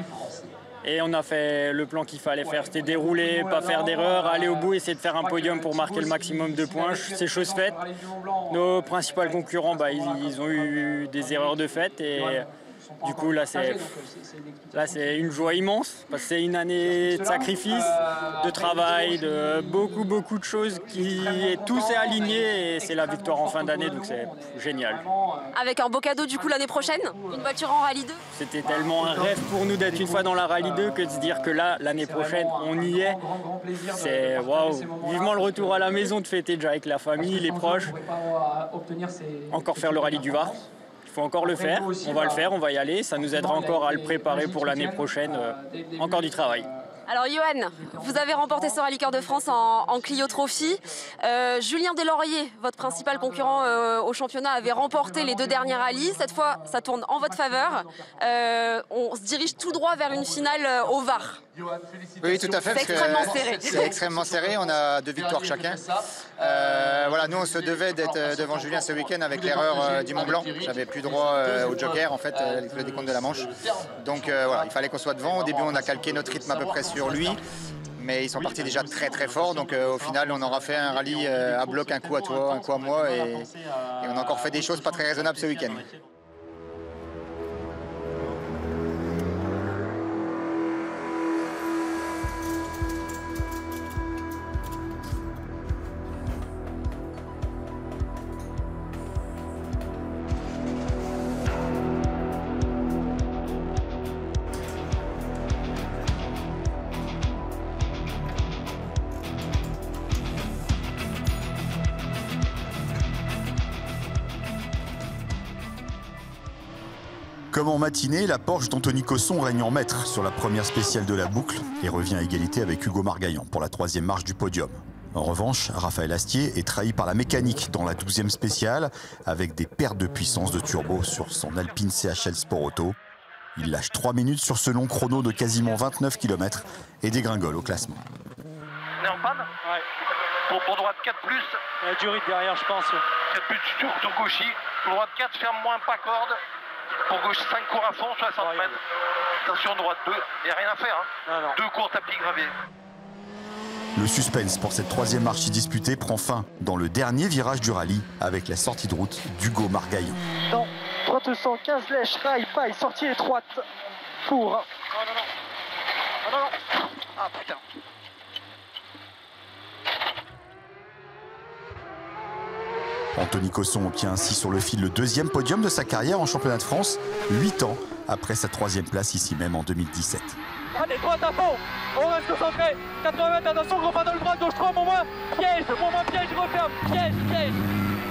Et on a fait le plan qu'il fallait faire, c'était dérouler, pas faire d'erreur, aller au bout, essayer de faire un podium pour marquer le maximum de points. C'est chose faite. Nos principaux concurrents, ils ont eu des erreurs de fait. Et du coup, là, c'est une joie immense, parce que c'est une année de sacrifice, de travail, de beaucoup de choses tout s'est aligné et c'est la victoire en fin d'année, donc c'est génial. Avec un beau cadeau du coup l'année prochaine, une voiture en Rallye 2. C'était tellement un rêve pour nous d'être une fois dans la Rallye 2 que de se dire que là, l'année prochaine, on y est. C'est waouh, vivement le retour à la maison, de fêter déjà avec la famille, les proches. Encore faire le Rallye du Var. Il faut encore le faire, on va le faire, on va y aller, ça nous aidera encore à le préparer pour l'année prochaine, encore du travail. Alors Johan, vous avez remporté ce rallye Cœur de France en Clio Trophy. Julien Deslauriers, votre principal concurrent au championnat, avait remporté les 2 derniers rallyes. Cette fois, ça tourne en votre faveur. On se dirige tout droit vers une finale au Var. Oui, tout à fait. C'est extrêmement serré. C'est extrêmement serré, on a 2 victoires chacun. Voilà, nous on se devait d'être devant Julien ce week-end avec l'erreur du Mont-Blanc. J'avais plus droit au joker, en fait, le décompte de la manche. Donc voilà, il fallait qu'on soit devant. Au début, on a calqué notre rythme à peu près sur lui. Mais ils sont partis déjà très fort, donc au final on aura fait un rallye à bloc, un coup à toi, un coup à moi, et on a encore fait des choses pas très raisonnables ce week-end. Comme en matinée, la Porsche d'Anthony Cosson règne en maître sur la première spéciale de la boucle et revient à égalité avec Hugo Margaillan pour la 3e marche du podium. En revanche, Raphaël Astier est trahi par la mécanique dans la 12e spéciale avec des pertes de puissance de turbo sur son Alpine CHL Sport Auto. Il lâche 3 minutes sur ce long chrono de quasiment 29 km et dégringole au classement. On est en panne? Ouais. Pour droite 4+. Il y a du rythme derrière, je pense. 4+, sur gauchy. Pour droite 4, ferme moins, pas corde. Pour gauche 5, cours à fond, 60 mètres. Attention, droite 2, il n'y a rien à faire. Hein. 2 cours tapis gravé. Le suspense pour cette 3e marche disputée prend fin dans le dernier virage du rallye avec la sortie de route d'Hugo Margaillan. Non, droite 115, lèche, rail, paille, sortie étroite. Pour. Non. Ah putain. Anthony Cosson obtient ainsi sur le fil le 2e podium de sa carrière en championnat de France, 8 ans après sa 3e place ici même en 2017. Allez, droite à fond, on reste concentré. 80 mètres, attention, gros panneau droite, gauche 3, moins, piège, il referme, piège,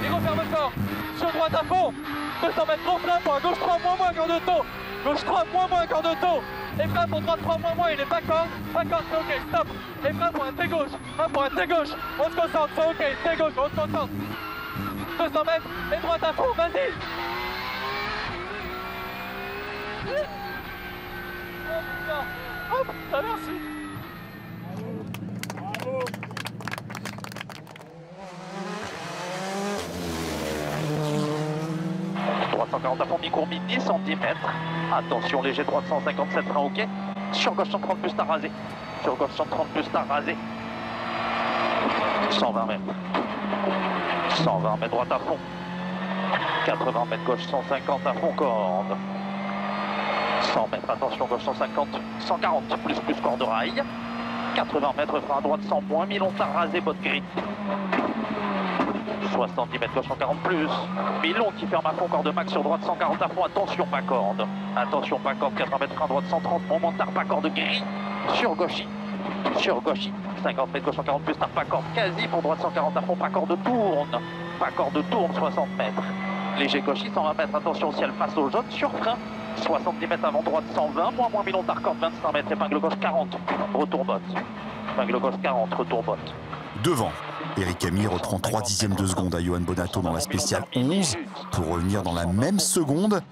il referme fort. Sur droite à fond, 200 mètres, gros plein point, gauche 3, moins, corde de taux. Gauche 3, moins, corde de taux. Et frein pour droite 3, moins, il est pas corde, c'est ok, stop. Et frein pour un T gauche, on se concentre, c'est ok, T gauche, on se concentre. 200 mètres, et droite à fond, vas-y. Hop, ça merci. Bravo. 340 à fond, mi-cours, 10 cm. Attention, léger droite 157, frein ok. Sur gauche 130 plus t'as rasé. Sur gauche 130 plus t'as rasé. 120 mètres. 120 mètres droite à fond. 80 mètres gauche 150 à fond corde. 100 mètres, attention gauche 150, 140 plus corde rail. 80 mètres frein à droite 100 moins, Milon t'as rasé botte gris. 70 mètres gauche 140 plus. Milon qui ferme à fond corde max sur droite 140 à fond, attention pas corde. Attention pas corde, 80 mètres frein à droite 130, moment tard pas corde gris. Sur gauchy. 50 mètres gauche 140 plus, t'as pas corde quasi pour droite 140 à fond, pas corde tourne. Pas corde tourne 60 mètres. Léger gauchy 120 mètres, attention si elle passe au jaune sur frein. 70 mètres avant droite 120, moins Milon tard corde 25 mètres, épingle gauche 40, retour botte. Épingle gauche 40, retour botte. Devant, Éric Camille reprend 3/10 de seconde à Johan Bonato dans la spéciale 11 pour revenir dans la même seconde.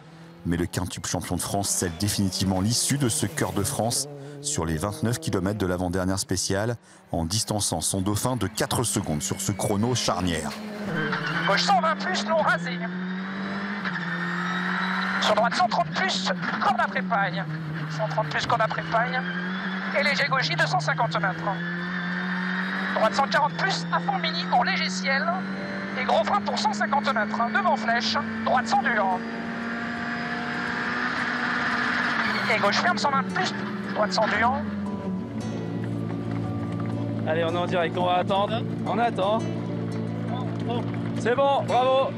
Mais le quintuple champion de France scelle définitivement l'issue de ce Cœur de France sur les 29 km de l'avant-dernière spéciale en distançant son dauphin de 4 secondes sur ce chrono charnière. Gauche 120 plus, long rasé. Sur droite 130 plus, corde après paille. 130 plus, corde après paille. Et léger gauchy 250 mètres. Droite 140 plus, à fond mini en léger ciel. Et gros frein pour 150 mètres. Devant flèche, droite sans dur. Et gauche ferme 120 plus, droite sans dur. Allez, on est en direct, on va attendre. On attend. C'est bon, bravo.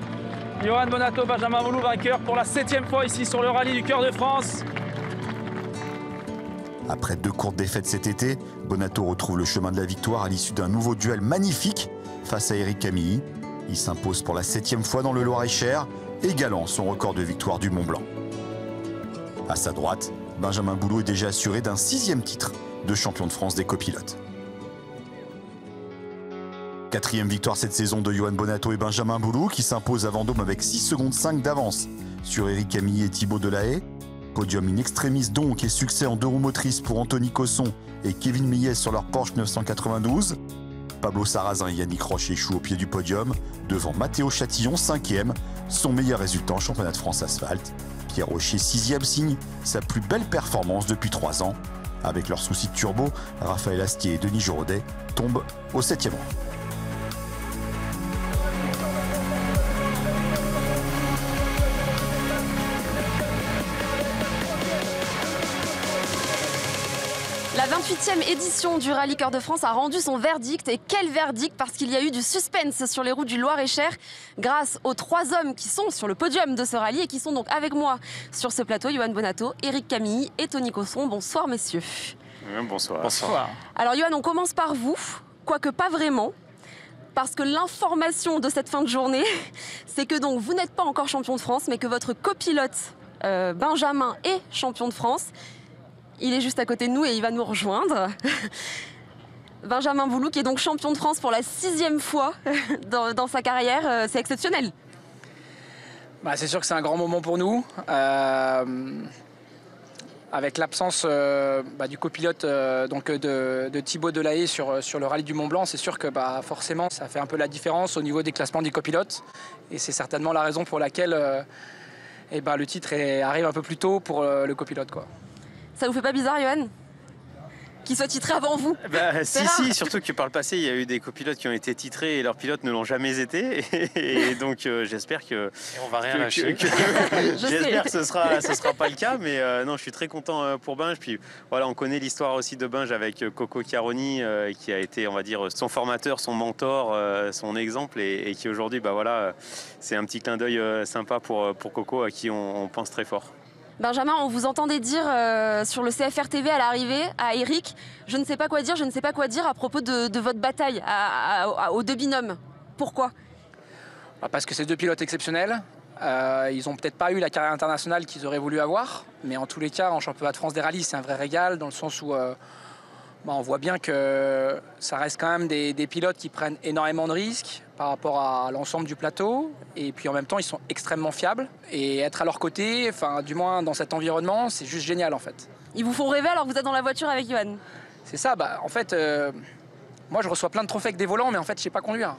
Johan Bonato, Benjamin Boulou, vainqueur pour la 7e fois ici sur le rallye du Cœur de France. Après 2 courtes défaites cet été, Bonato retrouve le chemin de la victoire à l'issue d'un nouveau duel magnifique face à Éric Camille. Il s'impose pour la 7e fois dans le Loir-et-Cher, égalant son record de victoire du Mont Blanc. À sa droite, Benjamin Boulou est déjà assuré d'un 6e titre de champion de France des copilotes. 4e victoire cette saison de Johan Bonato et Benjamin Boulou qui s'imposent à Vendôme avec 6 secondes 5 d'avance sur Éric Camille et Thibaut Delahaye. Podium in extremis donc et succès en 2 roues motrices pour Anthony Cosson et Kevin Millet sur leur Porsche 992. Pablo Sarrazin et Yannick Roche échouent au pied du podium devant Mathéo Chatillon 5e, son meilleur résultat en championnat de France asphalte. Pierre Rocher 6e signe sa plus belle performance depuis 3 ans. Avec leurs soucis de turbo, Raphaël Astier et Denis Giraudet tombent au 7e rang. La 28e édition du Rallye Cœur de France a rendu son verdict. Et quel verdict, parce qu'il y a eu du suspense sur les routes du Loir-et-Cher grâce aux 3 hommes qui sont sur le podium de ce rallye et qui sont donc avec moi sur ce plateau, Johan Bonato, Éric Camille et Tony Cosson. Bonsoir messieurs. Bonsoir. Bonsoir. Alors Johan, on commence par vous, quoique pas vraiment. Parce que l'information de cette fin de journée, c'est que donc vous n'êtes pas encore champion de France, mais que votre copilote Benjamin est champion de France. Il est juste à côté de nous et il va nous rejoindre. Benjamin Boulou qui est donc champion de France pour la 6e fois dans sa carrière. C'est exceptionnel. Bah, c'est sûr que c'est un grand moment pour nous. Avec l'absence du copilote de Thibaut Delahaye sur le rallye du Mont Blanc, c'est sûr que forcément ça fait un peu la différence au niveau des classements des copilotes. Et c'est certainement la raison pour laquelle le titre arrive un peu plus tôt pour le copilote, quoi. Ça vous fait pas bizarre, Johan, qu'il soit titré avant vous? Si, surtout que par le passé, il y a eu des copilotes qui ont été titrés et leurs pilotes ne l'ont jamais été. Et donc j'espère que... Et on va rien lâcher. J'espère que ce sera pas le cas, mais non, je suis très content pour Benj. Puis voilà, on connaît l'histoire aussi de Benj avec Coco Chiaroni, qui a été, on va dire, son formateur, son mentor, son exemple, et qui aujourd'hui, c'est un petit clin d'œil sympa pour Coco, à qui on pense très fort. Benjamin, on vous entendait dire sur le CFR TV à l'arrivée à Eric, je ne sais pas quoi dire à propos de votre bataille aux deux binômes. Pourquoi? Parce que c'est deux pilotes exceptionnels. Ils n'ont peut-être pas eu la carrière internationale qu'ils auraient voulu avoir, mais en tous les cas, en championnat de France des rallyes, c'est un vrai régal dans le sens où on voit bien que ça reste quand même des pilotes qui prennent énormément de risques par rapport à l'ensemble du plateau, et puis en même temps ils sont extrêmement fiables, et être à leur côté, du moins dans cet environnement, c'est juste génial en fait. Ils vous font rêver alors que vous êtes dans la voiture avec Johan? C'est ça, en fait, moi je reçois plein de trophées avec des volants, mais en fait je sais pas conduire.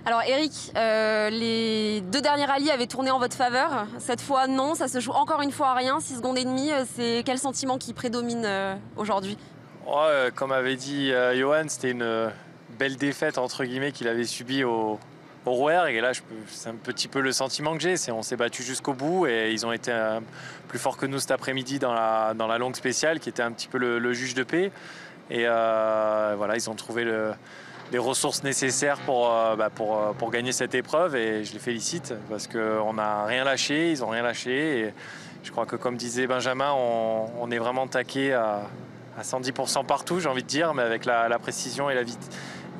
Alors Eric, les 2 derniers rallyes avaient tourné en votre faveur. Cette fois, non, ça se joue encore une fois à rien, 6 secondes et demie. C'est quel sentiment qui prédomine aujourd'hui? Comme avait dit Johan, c'était une belle défaite entre guillemets qu'il avait subie au Rouergue. Et là, c'est un petit peu le sentiment que j'ai. On s'est battu jusqu'au bout et ils ont été plus forts que nous cet après-midi dans la longue spéciale qui était un petit peu le juge de paix. Et ils ont trouvé les ressources nécessaires pour gagner cette épreuve, et je les félicite parce qu'on n'a rien lâché, ils n'ont rien lâché, et je crois que comme disait Benjamin, on est vraiment taqué à 110% partout, j'ai envie de dire, mais avec la précision et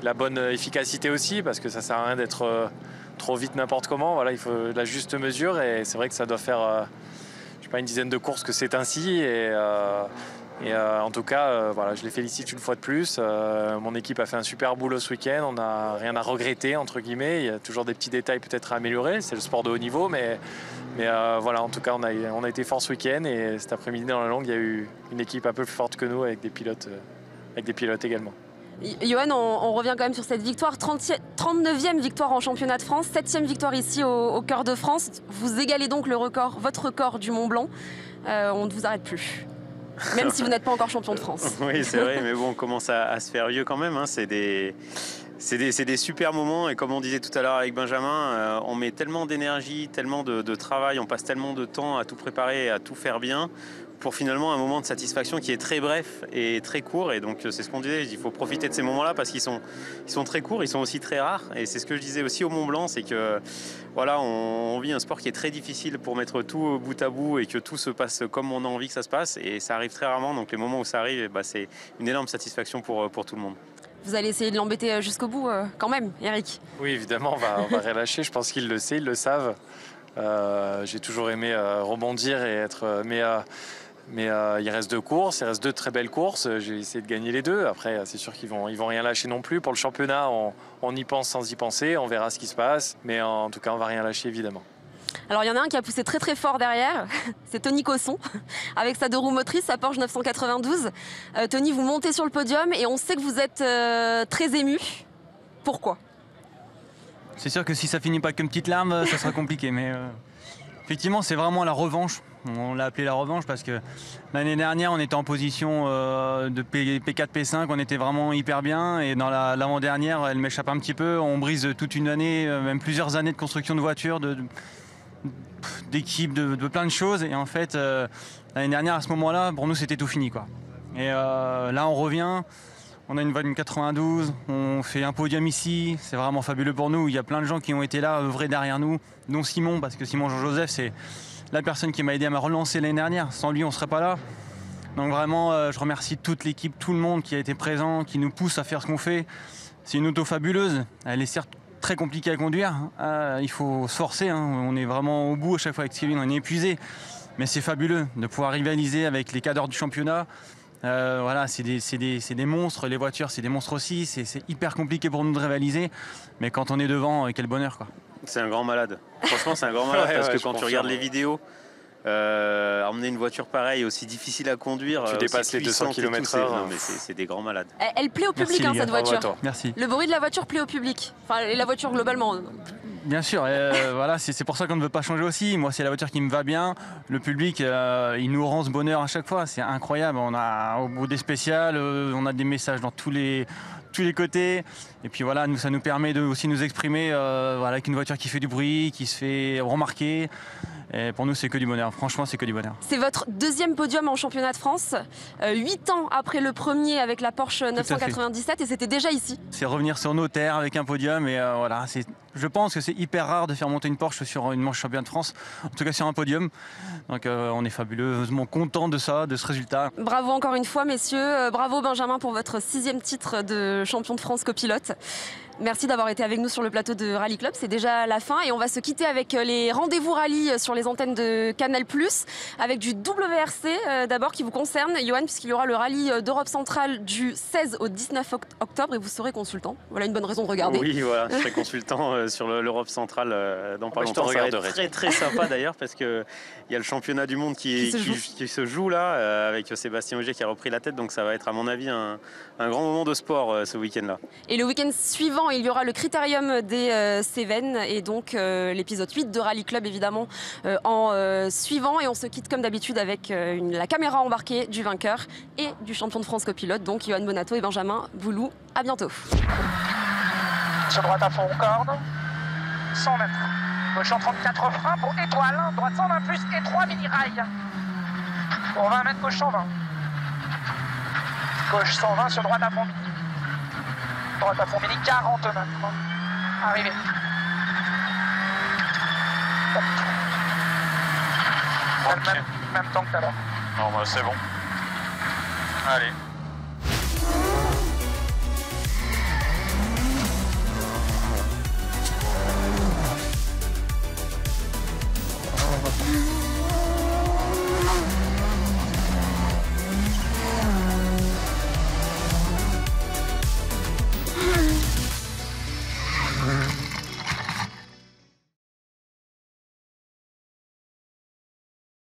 la bonne efficacité aussi, parce que ça sert à rien d'être trop vite n'importe comment. Voilà, il faut la juste mesure, et c'est vrai que ça doit faire une dizaine de courses que c'est ainsi, et en tout cas, je les félicite une fois de plus. Mon équipe a fait un super boulot ce week-end. On n'a rien à regretter, entre guillemets. Il y a toujours des petits détails peut-être à améliorer. C'est le sport de haut niveau. Mais en tout cas, on a été fort ce week-end. Et cet après-midi, dans la longue, il y a eu une équipe un peu plus forte que nous avec des pilotes également. Johan, on revient quand même sur cette victoire. 39e victoire en championnat de France, 7e victoire ici au Cœur de France. Vous égalez donc votre record du Mont Blanc. On ne vous arrête plus. Même si vous n'êtes pas encore champion de France. Oui, c'est vrai, mais bon, on commence à se faire vieux quand même. C'est des super moments, et comme on disait tout à l'heure avec Benjamin, on met tellement d'énergie, tellement de travail, on passe tellement de temps à tout préparer, à tout faire bien, pour finalement un moment de satisfaction qui est très bref et très court. Et donc c'est ce qu'on disait, il faut profiter de ces moments-là parce qu'ils sont très courts, ils sont aussi très rares. Et c'est ce que je disais aussi au Mont Blanc, c'est que on vit un sport qui est très difficile pour mettre tout bout à bout et que tout se passe comme on a envie que ça se passe. Et ça arrive très rarement, donc les moments où ça arrive, c'est une énorme satisfaction pour tout le monde. Vous allez essayer de l'embêter jusqu'au bout quand même, Eric? Oui, évidemment, on va relâcher. Je pense qu'ils le savent, ils le savent. J'ai toujours aimé rebondir et être... Mais il reste 2 courses, il reste 2 très belles courses. J'ai essayé de gagner les 2. Après, c'est sûr qu'ils vont rien lâcher non plus. Pour le championnat, on y pense sans y penser. On verra ce qui se passe. Mais en tout cas, on va rien lâcher, évidemment. Alors, il y en a un qui a poussé très très fort derrière. C'est Tony Cosson, avec sa 2 roues motrices, sa Porsche 992. Tony, vous montez sur le podium et on sait que vous êtes très ému. Pourquoi? C'est sûr que si ça finit pas qu'une petite larme, ça sera compliqué. Mais effectivement, c'est vraiment la revanche. On l'a appelé la revanche parce que l'année dernière, on était en position de P4, P5, on était vraiment hyper bien. Et dans l'avant-dernière, elle m'échappe un petit peu. On brise toute une année, même plusieurs années de construction de voitures, d'équipes, de plein de choses. Et en fait, l'année dernière, à ce moment-là, pour nous, c'était tout fini, quoi. Et là, on revient. On a une 92, on fait un podium ici, c'est vraiment fabuleux pour nous. Il y a plein de gens qui ont été là, œuvrés derrière nous, dont Simon, parce que Simon Jean-Joseph, c'est la personne qui m'a aidé à me relancer l'année dernière. Sans lui, on ne serait pas là. Donc vraiment, je remercie toute l'équipe, tout le monde qui a été présent, qui nous pousse à faire ce qu'on fait. C'est une auto fabuleuse. Elle est certes très compliqué à conduire. Il faut se forcer, hein. On est vraiment au bout à chaque fois avec Kevin, on est épuisé. Mais c'est fabuleux de pouvoir rivaliser avec les cadres du championnat. Voilà, c'est des monstres, les voitures c'est des monstres aussi, c'est hyper compliqué pour nous de rivaliser, mais quand on est devant, quel bonheur quoi. C'est un grand malade, franchement c'est un grand malade parce que quand tu regardes les vidéos, emmener une voiture pareille aussi difficile à conduire, tu dépasses les 200 km/h, c'est des grands malades. Elle plaît au public. Merci, cette voiture. Merci. Le bruit de la voiture plaît au public, enfin la voiture globalement. Bien sûr, voilà, c'est pour ça qu'on ne veut pas changer aussi. Moi, c'est la voiture qui me va bien. Le public, il nous rend ce bonheur à chaque fois. C'est incroyable. On a au bout des spéciales, on a des messages dans tous les côtés. Et puis voilà, ça nous permet de aussi nous exprimer voilà, avec une voiture qui fait du bruit, qui se fait remarquer. Et pour nous, c'est que du bonheur. Franchement, c'est que du bonheur. C'est votre deuxième podium en championnat de France, 8 ans après le premier avec la Porsche 997, et c'était déjà ici. C'est revenir sur nos terres avec un podium, et voilà, je pense que c'est hyper rare de faire monter une Porsche sur une manche championnat de France, en tout cas sur un podium. Donc on est fabuleusement content de ça, de ce résultat. Bravo encore une fois, messieurs. Bravo Benjamin pour votre 6e titre de champion de France copilote. Merci d'avoir été avec nous sur le plateau de Rallye Club. C'est déjà la fin et on va se quitter avec les rendez-vous rallye sur les antennes de Canal+, avec du WRC d'abord qui vous concerne, Johan, puisqu'il y aura le rallye d'Europe centrale du 16 au 19 octobre et vous serez consultant. Voilà une bonne raison de regarder. Oui, voilà, je serai consultant sur l'Europe centrale dans pas longtemps. Ça va être très très sympa d'ailleurs parce qu'il y a le championnat du monde qui se joue là avec Sébastien Ogier qui a repris la tête. Donc ça va être à mon avis un grand moment de sport ce week-end-là. Et le week-end suivant, il y aura le critérium des Cévennes et donc l'épisode 8 de Rallye Club évidemment en suivant, et on se quitte comme d'habitude avec la caméra embarquée du vainqueur et du champion de France copilote, donc Johan Bonato et Benjamin Boulou. À bientôt. Sur droite à fond, corde, 100 mètres. Gauche en 34 freins pour étoile, droite 120 plus et 3 mini-rails. Pour 20 mètres, gauche 120. Gauche 120 sur droite à fond mini. Droite à fond mini, 40 mètres. Arrivé. Même temps que tout à l'heure. Non, bah c'est bon. Allez. Oh,